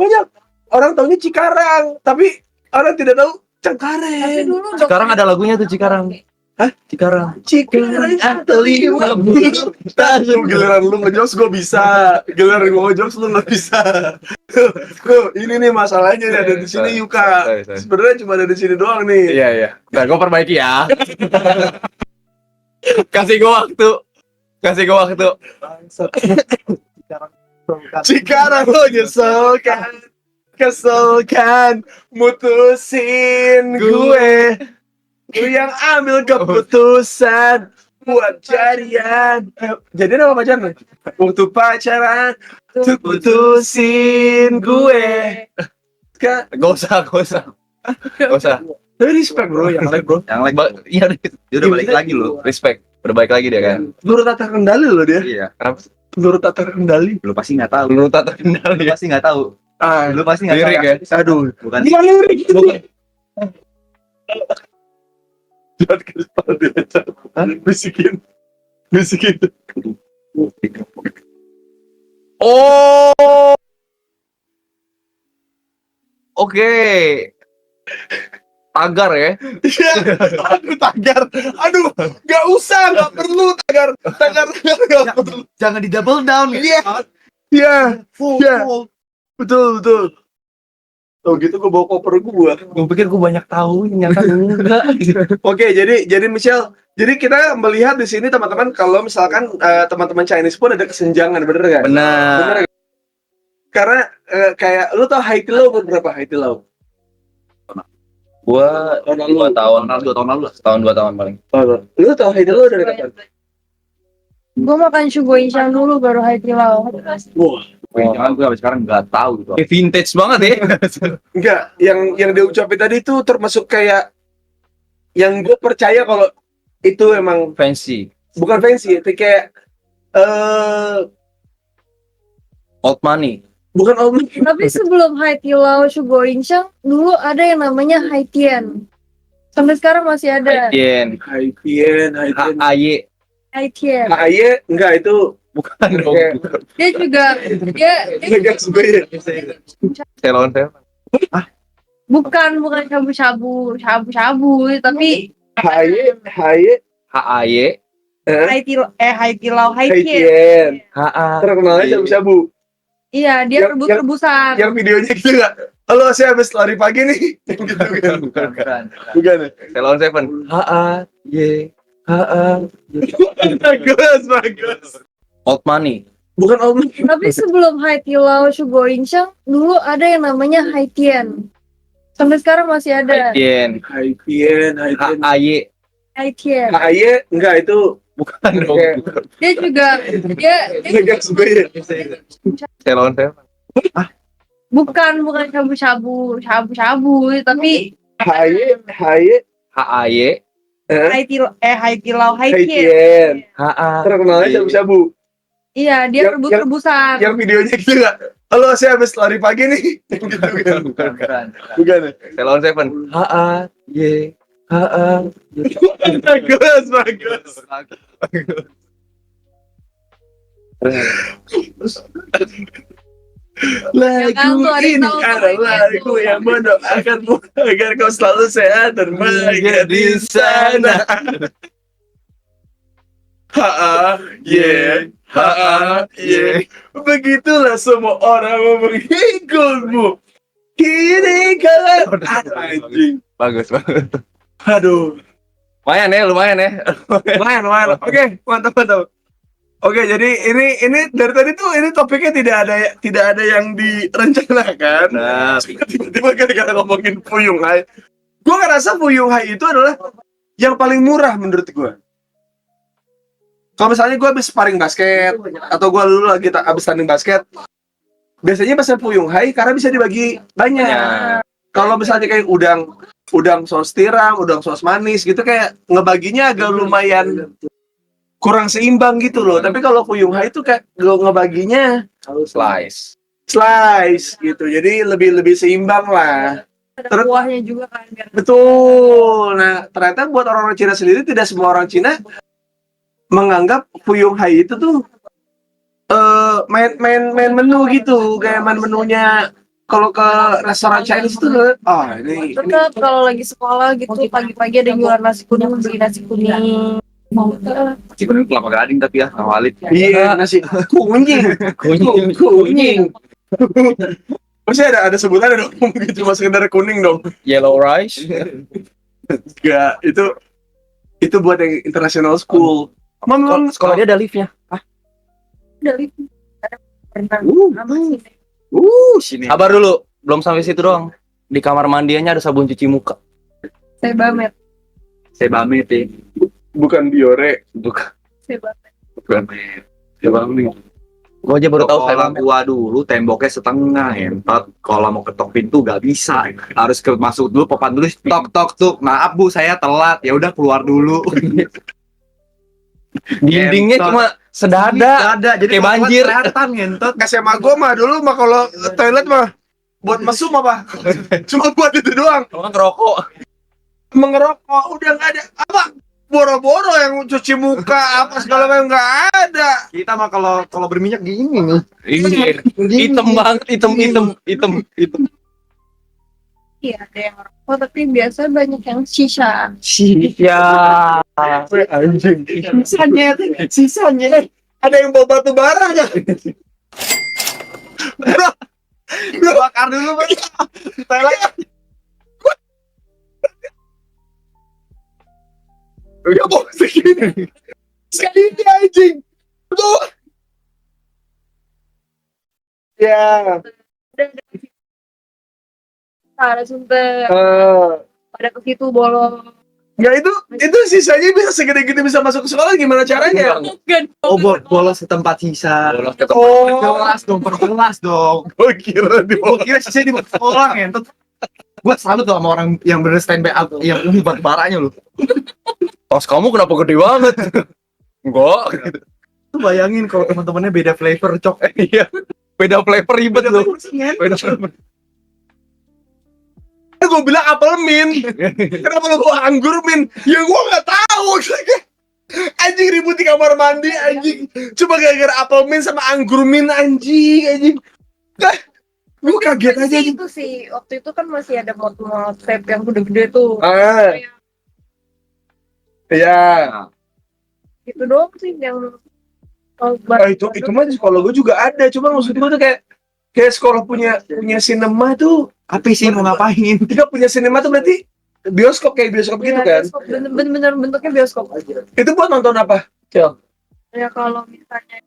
Banyak. Orang taunya Cikarang, tapi orang tidak tahu Tapi Cengkareng. dulu Sekarang ada lagunya tuh Cikarang. Hah? Cikarang. Cikareng terlihat. Tuh, giliran lu ngejokes gue bisa, giliran gue ngejokes lu nggak bisa. Tuh, ini nih masalahnya nih, ada di sini Yuka. Sorry. Sebenarnya cuma ada di sini doang nih. Iya. Nah, gua perbaiki ya. Kasih gua waktu. Cikarang lo keselkan, mutusin gue yang ambil keputusan buat jadian. Jadi apa pacaran? Waktu pacaran, tuh putusin gue. Gak usah. Tapi respect bro, yang lain bro. Yang like, Iya, dia udah balik lagi loh. respect. Udah baik lagi dia kan. Menurut tata kendali loh dia. Iya. Menurut tata kendali. Lu pasti nggak tahu. Menurut tata Lu kendali ya. pasti nggak tahu. Ah, Lu pasti nggak tahu. Lirik ya. aduh. Bukan. Gimana lirik? Bukan. Jangan ke depan dia. Bisikin. Oh. Oke. Tagar ya. Iya. Aduh, tagar. Aduh, nggak usah, nggak perlu tagar. Tagar nggak perlu. Jangan di double down. Iya. Iya. Betul. Oh gitu gue bawa koper gue. Gue pikir gue banyak tahu, nyata enggak. Oke, jadi Michelle, jadi kita melihat di sini teman-teman kalau misalkan teman-teman Chinese pun ada kesenjangan, bener nggak? Benar. Nggak? Karena kayak lu tau Haiti Lau berapa Haiti Lau? Gua 2 tahun, 2 tahun lalu, setahun 2 tahun paling. Lu tau Haiti Lau dari kapan? Gue makan Shugoishan dulu baru Haitilao. Wah, Jangan gue sampai sekarang nggak tahu gitu. Vintage banget ya. enggak, yang dia ucapin tadi itu termasuk kayak yang gue percaya kalau itu emang Fancy. bukan fancy, itu kayak Old money. bukan old Tapi sebelum Haitilao Shugoishan dulu ada yang namanya Haitian. Sampai sekarang masih ada. Haitian. Haitian. AY. Haitian. Aye, enggak itu Bukan dong. Oke. Dia juga dia enggak sebenarnya. Selon saya. bukan shabu-shabu tapi Haye, HAY. Haitilau Haitien. Ha. Terkenalnya shabu-shabu. Iya, dia Yang- rebus-rebusan. Yang videonya gitu nggak? Halo, saya habis lari pagi nih. Gitu kan? Bukan. Bukan ya? Salon Seven. Ha. Ye. Ha. Bagus. Old Money. Bukan Om. Tapi sebelum Haitilau Shugoinshan, dulu ada yang namanya Haitien. Sampai sekarang masih ada. Haitien. Haitien. HAY. Haitien. HAY enggak itu Bukan dong. Dia juga dia enggak sebenarnya. Salon Seven. bukan shabu-shabu, tapi HAY HAY. Haitilau Haitien. Ha. Terkenalnya shabu-shabu. Iya, dia Yang- rebus-rebusan. Yang videonya gitu nggak? Halo, saya habis lari pagi nih. Gitu kan? Bukan. Bukan ya? Salon Seven. Ha. Ye. Ha. Bagus. Jangan tuh, Lagu ada yang ini tahu adalah pemainnya lagu tuh. yang mendoakanmu agar kau selalu sehat dan bahagia di sana. Ha-a-ye. Begitulah semua orang mau mengikutmu. Kini kalian anjing. Bagus. Aduh. Lumayan ya. Lumayan. Oke, mantap. Oke, jadi ini dari tadi tuh ini topiknya tidak ada yang direncanakan. Nah. Tiba-tiba gara-gara ngomongin Fuyung Hai. Gue ngerasa Fuyung Hai itu adalah yang paling murah menurut gue. Kalau misalnya gue habis sparring basket atau gue dulu lagi habis tanding basket, biasanya pesan Fuyung Hai karena bisa dibagi banyak. Kalau misalnya kayak udang saus tiram, udang saus manis gitu kayak ngebaginya agak lumayan kurang seimbang gitu loh. Tapi kalau Fuyung Hai itu kayak ngebaginya slice gitu. Jadi lebih seimbang lah. Ada kuahnya juga kan. Betul. Nah, ternyata buat orang-orang Cina sendiri tidak semua orang Cina menganggap Fuyung Hai itu tuh main menu gitu, kayak main menunya kalau ke restoran Chinese itu ini Tetap kalau lagi sekolah gitu pagi-pagi ada yang jualan nasi kuning, beli nasi kuning. Mau Nasi kuning kelapa gading tapi ya awalin. iya nasi kunying. Pasti ada sebutannya dong gitu, mas sekedar kuning dong. Yellow rice. Enggak, itu buat yang international school. Sekolah dia ada liftnya. dari renang. Sini. Sabar dulu, belum sampai situ doang. Di kamar mandinya ada sabun cuci muka. Sebamet. Sebamet ya. Bukan Biore. Sebamet. Sebamet. Gua aja baru tahu Sekolah saya. gua dulu temboknya setengah entot. Kalau mau ketok pintu gak bisa. Harus masuk dulu, papan dulu, tok tuh. Maaf Bu, saya telat. Ya udah keluar dulu. Dindingnya Entot. cuma sedada. Ada, jadi Kayak kalau banjir. kelihatan ngentot. SMA gua mah dulu mah kalau toilet mah buat mesum apa? Cuma buat itu doang. Orang ngerokok. Mengerokok udah nggak ada apa? Boro-boro yang cuci muka apa segala macam nggak ada. Kita mah kalau berminyak gini nih. Ini hitam banget, hitam. Iya, ada yang rokok tapi biasa banyak yang shisha. Ya. Anjing. Sisanya ada yang bawa batu bara ya. Bakar dulu, Bang. Thailand. Udah bawa segini. Sekali ini anjing. Tuh. Ya. Ada sumber. Pada ke situ bolong. Nggak itu sisanya bisa segede-gede bisa masuk ke sekolah gimana caranya? Bukan. Bolos ke tempat sisa. Bolos ke Perkelas dong. Gue kira di Gua kira sisa di sekolah ngentot. Gua salut tuh sama orang yang bener standby up, yang ini batu baranya lu. Tas kamu kenapa gede banget? Enggak. Tuh bayangin kalau teman-temannya beda flavor cok. Iya. Beda flavor ribet lu. Beda flavor. gue bilang apel mint. Kenapa lu bawa anggur mint? Ya gue nggak tahu. Anjing ribut di kamar mandi anjing. Cuma gara-gara apel mint sama anggur mint anjing. Gue kaget aja anjing. Itu sih waktu itu kan masih ada mod tape yang gede-gede tuh. Iya. Itu doang sih yang Itu mah di sekolah gue juga ada, cuma maksud gue tuh kayak sekolah punya sinema tuh. Apa sih mau ngapain? Ketika punya sinema tuh berarti bioskop kayak bioskop gitu kan? Bener-bener bentuknya bioskop aja. Itu buat nonton apa? Cel? Ya kalau misalnya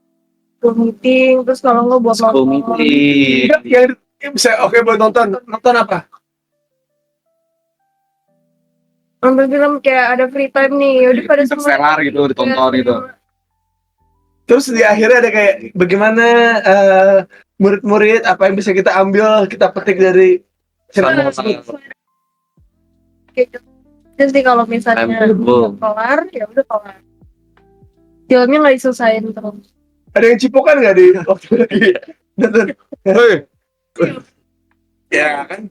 school meeting, terus kalau nggak buat School nonton. meeting. Enggak, yang bisa oke buat nonton apa? Nonton film kayak ada free time nih, udah pada semua. Interstellar gitu ditonton gitu. Terus di akhirnya ada kayak bagaimana murid-murid apa yang bisa kita ambil, kita petik dari sinema tersebut. Terus sih kalau misalnya udah kelar, ya udah kelar. Filmnya nggak diselesain terus. Ada yang cipokan nggak di waktu lagi nonton? Hei, Ya kan,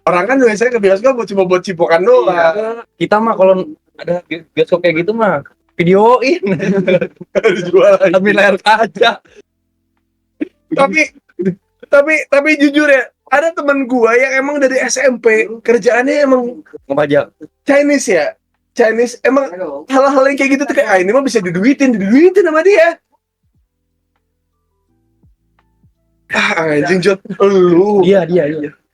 orang kan biasanya ke bioskop cuma buat cipokan doang. kita mah kalau ada bioskop kayak gitu mah videoin. Dijual lagi. Ambil layar kaca. Tapi jujur ya, ada teman gua yang emang dari SMP kerjaannya emang Ngebajak. Chinese ya. Chinese emang hal-hal yang kayak gitu tuh kayak ini mah bisa diduitin sama dia. Anjing Jod, lu. Dia.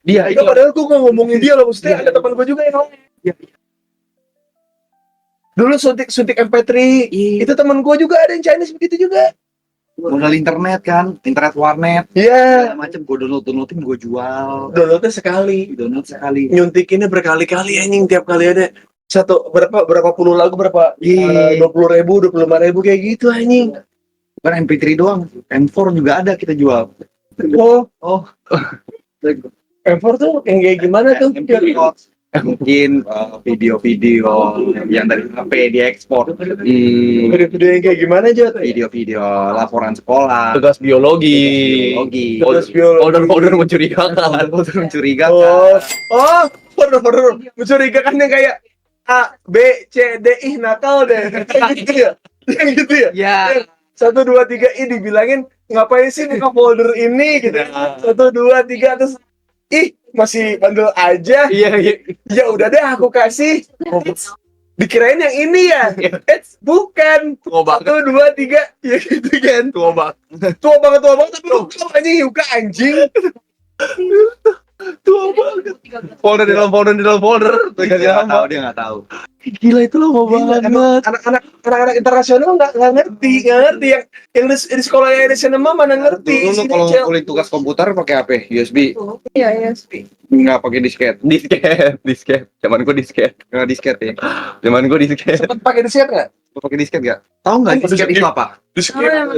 Dia Itu padahal gua nggak ngomongin dia loh, maksudnya ada teman gua juga yang ngomong. Dulu suntik MP3, itu teman gua juga ada yang Chinese begitu juga. Modal internet kan, internet warnet. Iya, Macam gue downloadin gue jual. downloadnya sekali. Download sekali. Nyuntikinnya berkali-kali anjing, tiap kali ada berapa puluh lagu, berapa Iya. 20.000, 25.000 kayak gitu anjing. Bukan MP3 doang, M4 juga ada kita jual. Oh, M4 tuh yang kayak gimana tuh? MP4 mungkin video-video yang dari HP diekspor. Video yang kayak gimana aja? Video-video laporan sekolah. tugas biologi. Biologi. Terus biologi. Folder mencurigakan. Folder mencurigakan. Folder mencurigakan yang kayak A, B, C, D, I nakal deh. Kayak gitu ya? Yang gitu ya? Ya. 1, 2, 3 I dibilangin ngapain sih buka folder ini gitu. 1, 2, 3 terus masih bandel aja. Iya. Ya udah deh aku kasih. Dikirain yang ini ya. Bukan. Tua banget. 1, 2, 3 ya gitu kan. Tua banget. Tua banget tapi lu kau anjing Yuka anjing. Tua banget. Folder di dalam folder. Dia nggak tahu. Gila itu lama banget. Anak-anak internasional nggak ngerti yang di sekolah yang di sinema mana ngerti. Dulu kalau kulik tugas komputer pakai apa? USB. Iya. Nggak pakai disket. Disket. Zaman gua disket. Nggak disket ya. Zaman gua disket. Sempet pakai disket nggak? Lo pakai disket nggak? Tahu nggak disket itu apa? Disket. Oh,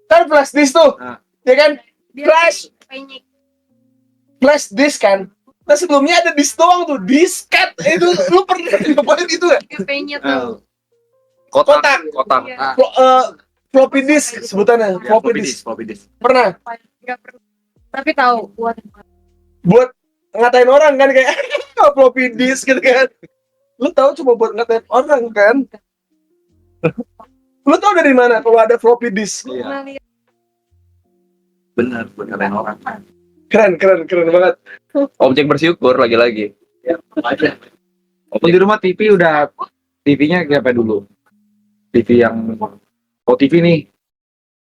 Kan flash disk tuh, Nah. ya kan? dia Flash. penyik. Flash disk kan. Nah sebelumnya ada disk doang tuh, disket. Itu lu pernah nyobain itu nggak? Kayak penyik tuh. Kotak. Iya. Floppy disk sebutannya, floppy disk. Floppy disk. Pernah Nggak pernah. Tapi tahu buat ngatain orang kan kayak floppy disk gitu kan. Lu tahu cuma buat ngatain orang kan? Lu tahu dari mana kalau ada floppy disk? Iya. pernah lihat. Benar, buat ngatain orang. Keren banget. Objek bersyukur lagi-lagi. Waktu di rumah TV udah TV-nya kayak apa dulu? TV yang TV nih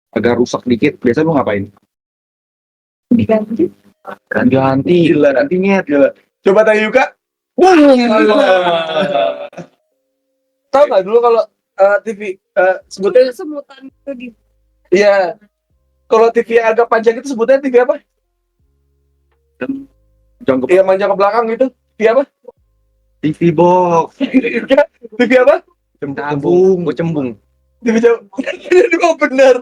agak rusak dikit, biasa lu ngapain? Diganti. Ganti. Gantinya gila. Coba tanya Yuka. Tahu nggak dulu kalau TV sebutnya Semutan itu di iya. Kalau TV yang agak panjang itu sebutnya TV apa? Jangan Yang panjang ke belakang gitu. TV apa? TV box. TV apa? Cembung. Gua cembung. TV tabung. Oh, bener.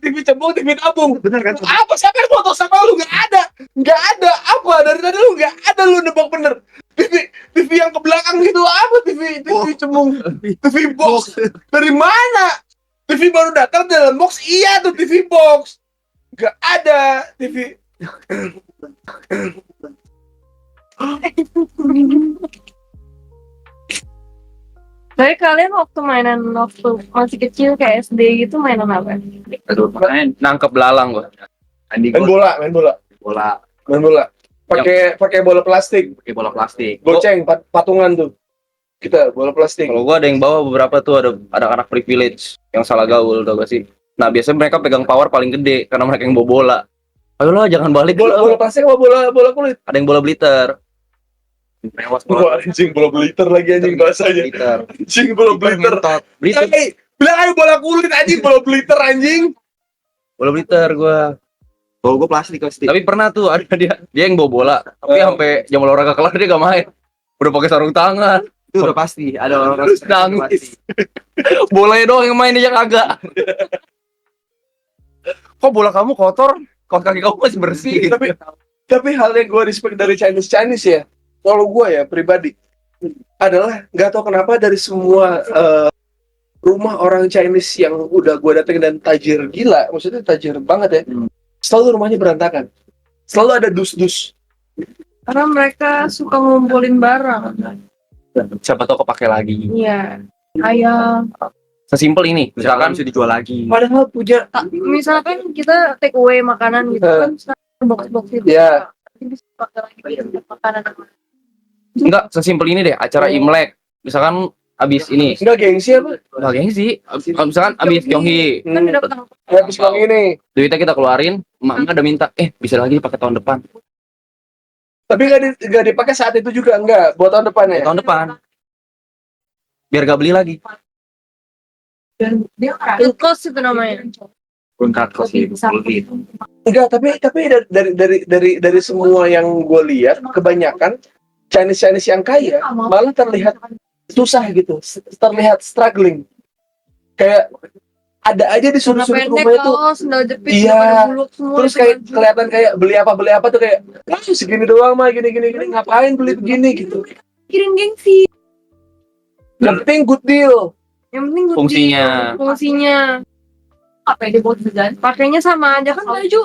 TV cembung, TV tabung. Bener kan? Apa? Siapa yang foto sama lu? Nggak ada. Apa? Dari tadi lu nggak ada, lu nebak bener. TV yang ke belakang gitu apa? TV cembung. TV box. Dari mana? TV baru datang dalam box. Iya tuh TV box. Nggak ada TV. Tapi kalian waktu masih kecil kayak SD gitu mainan apa? Aduh, main Nangkep belalang gua. Andi Main bola. bola Pakai bola plastik. pakai bola plastik. Goceng patungan tuh. kita bola plastik. Kalau gua ada yang bawa beberapa tuh, ada anak privilege yang salah gaul, tau gak sih? Nah, biasanya mereka pegang power paling gede karena mereka yang bawa bola. Ayolah, jangan balik. Bola plastik apa bola kulit? Ada yang bola bliter. Mewas Wah, anjing bola bliter lagi anjing bahasanya. bliter. Anjing bola bliter. Bliter. Hey, bilang aja bola kulit anjing, bola bliter anjing. Bola bliter gua. Kalau gue plastik. Tapi pernah tuh ada dia yang bawa bola, tapi sampai jam olahraga kelar dia gak main. Udah pakai sarung tangan. Itu udah pasti ada orang Terus nangis. Bolanya doang yang main, dia kagak. Kok bola kamu kotor? Kaos kaki kamu masih bersih. Tapi hal yang gue respect dari Chinese ya, kalau gue ya pribadi adalah nggak tahu kenapa dari semua rumah orang Chinese yang udah gue datengin dan tajir gila, maksudnya tajir banget ya, selalu rumahnya berantakan, selalu ada dus-dus. Karena mereka suka ngumpulin barang. Siapa tahu kepake lagi. Iya. Ayam. Sesimpel ini, misalkan misalkan bisa dijual lagi. Padahal punya Misalkan kita take away makanan gitu kan, box-box itu. Iya. Ini bisa pakai lagi untuk makanan. enggak sesimpel ini deh, acara Imlek. Misalkan abis ini, nggak gengsi apa? enggak gengsi. Misalkan abis Kyonghi, Kan udah dapat Ya habis bang ini. duitnya kita keluarin, emak ada minta, bisa lagi pakai tahun depan. Tapi nggak dipakai saat itu juga enggak, buat tahun depan ya. Tahun depan. Biar gak beli lagi. Ilkos itu namanya. Kontrak sih. Enggak, tapi dari semua yang gue lihat, kebanyakan Chinese yang kaya malah terlihat susah gitu, terlihat struggling. Kayak ada aja di Celana sudut-sudut pendek, rumahnya tuh. kaos, sendal jepit, Iya. udah pada buluk semua. Terus itu kayak baju. kelihatan kayak beli apa tuh kayak segini doang mah gini ngapain beli begini gitu. Kirim gengsi. Yang penting good deal. Yang penting good Fungsinya. deal. Fungsinya. Apa yang dibuat berjalan? Pakainya sama aja kan baju.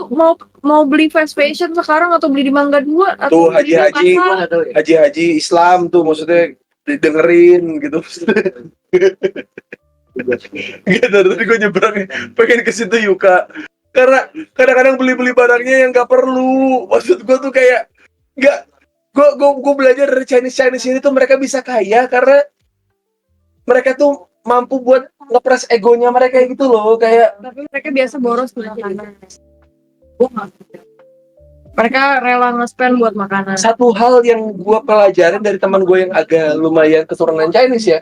Mau beli fast fashion sekarang atau beli di Mangga 2 atau Tuh beli di haji-haji, pasar. haji-haji Islam tuh maksudnya didengerin gitu. Gitu tadi gue nyebrang pengen ke situ Yuka. Karena kadang-kadang beli barangnya yang gak perlu. Maksud gue tuh kayak nggak, gue belajar dari Chinese ini tuh mereka bisa kaya karena mereka tuh mampu buat ngepres egonya mereka gitu loh, kayak Tapi mereka biasa boros di makanan. Mereka rela nge-spend buat makanan. satu hal yang gue pelajarin dari teman gue yang agak lumayan keturunan Chinese ya,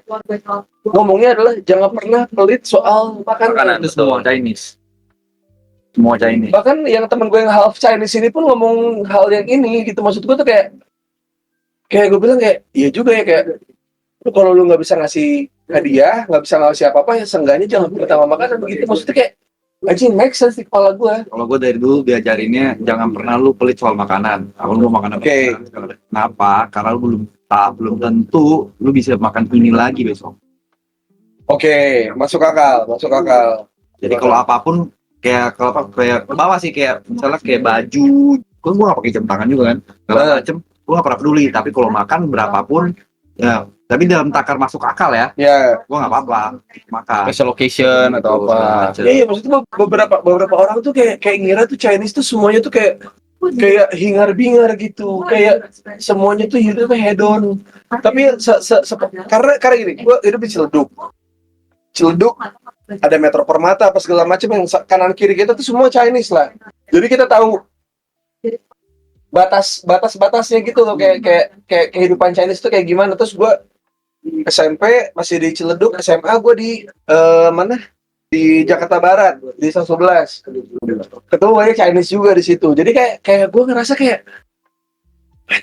ngomongnya adalah jangan pernah pelit soal makanan. Itu semua Chinese. Semua Chinese. Bahkan yang teman gue yang half Chinese ini pun ngomong hal yang ini gitu, maksud gue tuh kayak gue bilang kayak iya juga ya, kayak lu kalau lu nggak bisa ngasih hadiah, nggak bisa ngasih apa-apa ya seenggaknya jangan pertama makanan begitu. Maksudnya kayak anjing make sense di kepala gue. Kalau gue dari dulu diajarinnya jangan pernah lu pelit soal makanan. Kalau lu mau makan apa? Oke. Kenapa? Karena lu belum tentu lu bisa makan ini lagi besok. Oke, masuk akal. Jadi kalau apapun kayak ke bawah sih, kayak misalnya kayak baju, gue gak pakai jam tangan juga kan, segala macem, gue gak pernah peduli. Tapi kalau makan berapapun, ya, tapi dalam takar masuk akal ya, Ya, gue gak apa-apa makan. Special occasion atau apa. iya maksudnya beberapa orang tuh kayak ngira tuh Chinese tuh semuanya tuh kayak hingar-bingar gitu, kayak semuanya tuh hidupnya hedon. Tapi karena gini, gue hidup di Ciledug ada Metro Permata apa segala macam yang kanan kiri kita tuh semua Chinese lah. Jadi kita tahu batasnya gitu loh, kayak kehidupan Chinese tuh kayak gimana. Terus gue SMP masih di Ciledug, SMA gue di mana? Di Jakarta Barat di 111. Ketemu banyak Chinese juga di situ. Jadi kayak gue ngerasa kayak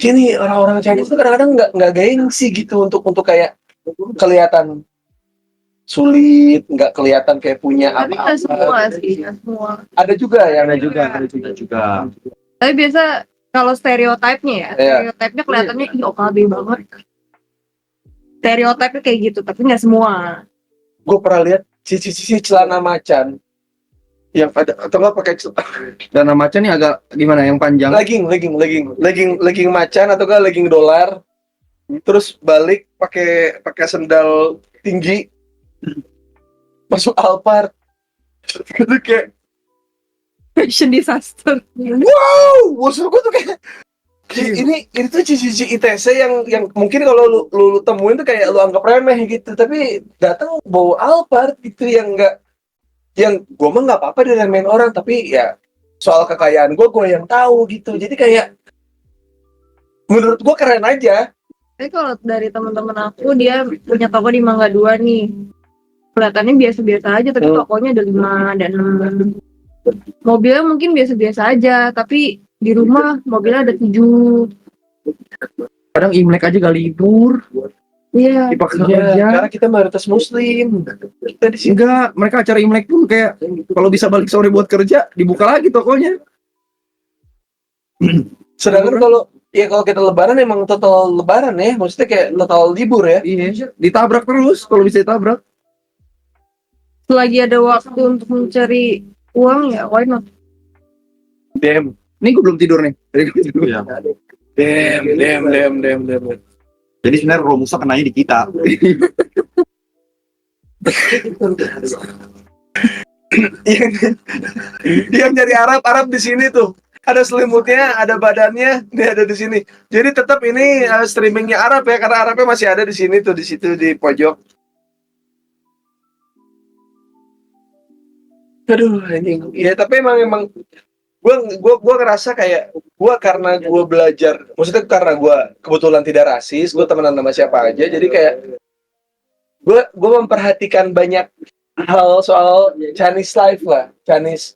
nih orang-orang Chinese tuh kadang-kadang nggak gengsi gitu untuk kayak kelihatan sulit, nggak kelihatan kayak punya Tapi apa-apa. nggak semua sih, nggak semua. Ada juga yang Ada juga. Tapi biasa kalau stereotipnya ya, Iya. stereotipnya kelihatannya ih OKB banget. Stereotipnya kayak gitu, tapi nggak semua. gue pernah lihat sisi celana macan yang ada atau nggak pakai Dan macan nih agak gimana, yang panjang. legging macan atau enggak legging dolar, terus balik pakai sendal tinggi masuk Alphard. Itu kayak Fashion disaster. wow, maksud gue tuh kayak Ini tuh cici ITC yang mungkin kalau lu temuin tuh kayak lu anggap remeh gitu, tapi datang bawa Alphard gitu yang gue mah nggak apa-apa diremehin orang, tapi ya soal kekayaan gue yang tahu gitu. Jadi kayak menurut gue keren aja. Tapi kalau dari teman-teman aku, dia punya toko di Mangga 2 nih. Kelihatannya biasa-biasa aja, tapi tokonya ada 5, ada 6. Mobilnya mungkin biasa-biasa aja, tapi di rumah mobilnya ada 7. Kadang Imlek aja gak libur. Iya. Dipaksa Iya, kerja. karena kita mayoritas Muslim. Kita di sini. Enggak, mereka acara Imlek pun kayak kalau bisa balik sore buat kerja, dibuka lagi tokonya. Sedangkan kalau kita Lebaran emang total Lebaran ya, maksudnya kayak total libur ya. Iya, ditabrak terus kalau bisa ditabrak. Selagi ada waktu untuk mencari uang ya, why not? Damn. Nih gue belum tidur nih. Iya. Damn. Jadi sebenarnya rumusnya kenanya di kita. Yang nyari Arab di sini tuh. Ada selimutnya, ada badannya, dia ada di sini. Jadi tetap ini streamingnya Arab ya, karena Arabnya masih ada di sini tuh, di situ di pojok. Aduh, anjing. Ya tapi emang gue ngerasa kayak karena gue belajar, maksudnya karena gue kebetulan tidak rasis, gue temenan sama siapa aja, jadi kayak gue memperhatikan banyak hal soal Chinese life lah, Chinese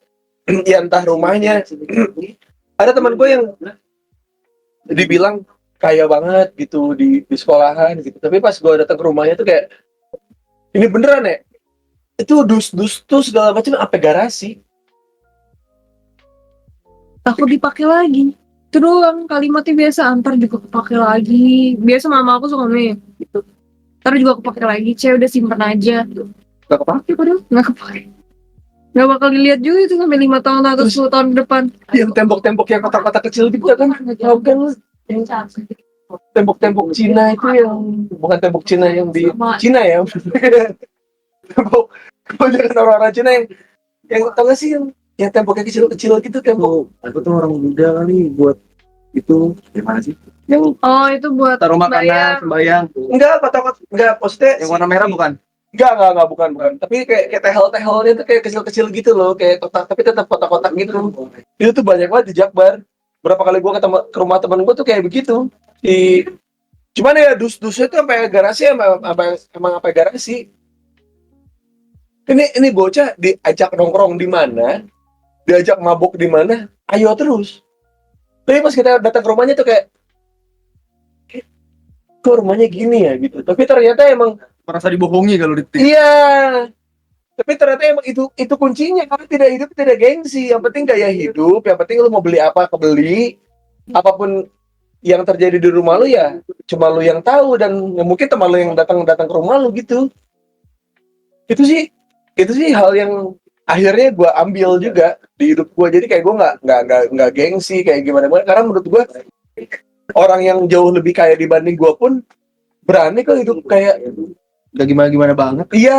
ya entah rumahnya. Ada teman gue yang dibilang kaya banget gitu di sekolahan gitu, tapi pas gue datang ke rumahnya tuh kayak, ini beneran ya? Itu dus tuh segala macam apa garasi. Takut dipakai lagi. Itu doang kalimatnya biasa, antar juga kepake lagi. Biasa mama aku suka ngomong gitu. Ntar juga kepake lagi, cewek udah simpen aja. Gak kepake padahal, gak kepake. Gak bakal dilihat juga itu sampai 5 tahun atau 10 tahun ke depan. Yang tembok-tembok yang kotak-kotak kecil gitu kan, tahu kan lu? Tembok-tembok Cina itu yang bukan tembok Cina yang di Cina ya. Tembok kebanyakan orang-orang Cina yang tau gak sih yang temboknya kecil-kecil gitu, tembok. Aku tuh orang muda kali buat itu gimana sih? Yang Oh itu buat Taruh makanan, bayar. sembayang. enggak kotak-kotak, enggak maksudnya Yang warna merah bukan? enggak bukan. Tapi kayak tehel-tehelnya tuh kayak kecil-kecil gitu loh, kayak kotak tapi tetap kotak-kotak gitu. Itu tuh banyak banget di Jakbar. Berapa kali gua ke rumah temen gua tuh kayak begitu. Cuman ya dus-dusnya tuh sampai garasi emang apa garasi. Ini bocah diajak nongkrong di mana, diajak mabuk di mana, ayo terus. Tapi pas kita datang ke rumahnya tuh kayak, kok rumahnya gini ya gitu. Tapi ternyata emang Merasa dibohongi kalau iya. Tapi ternyata emang itu kuncinya, karena tidak hidup tidak gengsi. Yang penting gaya hidup, yang penting lu mau beli apa kebeli. Apapun yang terjadi di rumah lu ya cuma lu yang tahu, dan ya mungkin teman lu yang datang ke rumah lu gitu. Itu sih hal yang akhirnya gue ambil juga di hidup gue. Jadi kayak gue nggak gengsi kayak gimana, karena menurut gue orang yang jauh lebih kaya dibanding gue pun berani kok hidup kayak gak gimana-gimana banget. iya,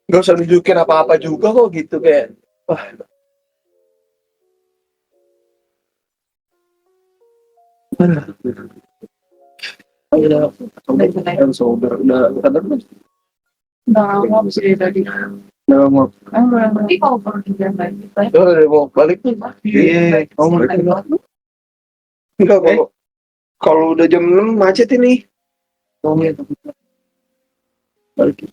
nggak usah nunjukin apa-apa juga kok gitu, kayak wah. Udah sober, udah sadar belum? Nah, sih tadi. Udah mau Nanti kalau perlu lagi. udah mau balik tuh. Iya, kamu Enggak kalau udah jam 6 macet ini. Balik.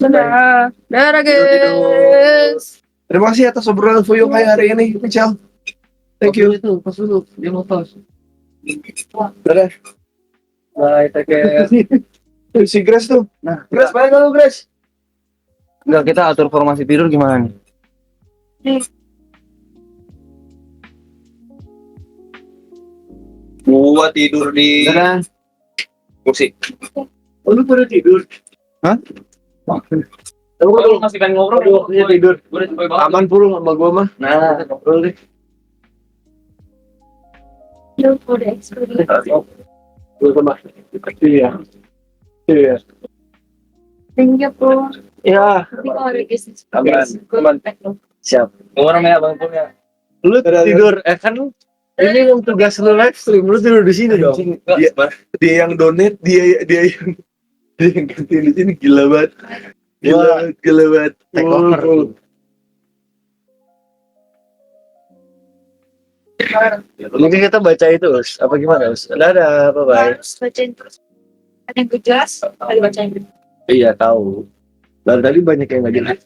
Dadah guys. Terima kasih atas obrolan Fuyung hari ini, Michelle. Thank you. Itu pas dulu, dia mau tos. Dadah. Bye, take care. Si Grace tuh. Nah, Grace, balik dulu Grace. enggak, kita atur formasi tidur gimana nih? Gua tidur di Dadah. kursi. Oh, lu pada tidur? Hah? Lu Kalau masih pengen ngobrol, waktunya tidur. Aman puluh sama gua mah. Nah, Ngobrol deh. Gua sama. Iya. Iya. Thank you po. Ya. Nanti kalau ada bisnis, Aman. gue kontak lo. Siap. Orang ya bang punya. Lu tidur, kan lu ini yang tugas lu live stream, lu tidur di sini dong. Dia yang donate, dia yang gantiin di sini gila banget. Gila banget. Take over. Mungkin kita baca itu, Us. Apa gimana, Us? Ada apa, Bay? Harus bacain terus. Ada yang jelas, ada bacain. Iya, tahu. Dan tadi banyak yang nggak jelas.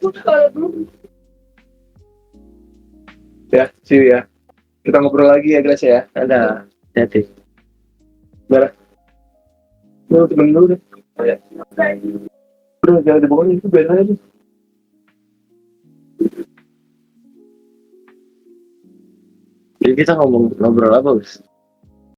Ya, see you ya. Kita ngobrol lagi ya, Grace ya. Ada. Hati. Lu temen dulu deh. Udah, jangan dibohongin, itu biasa aja. Jadi kita ngobrol apa, Us?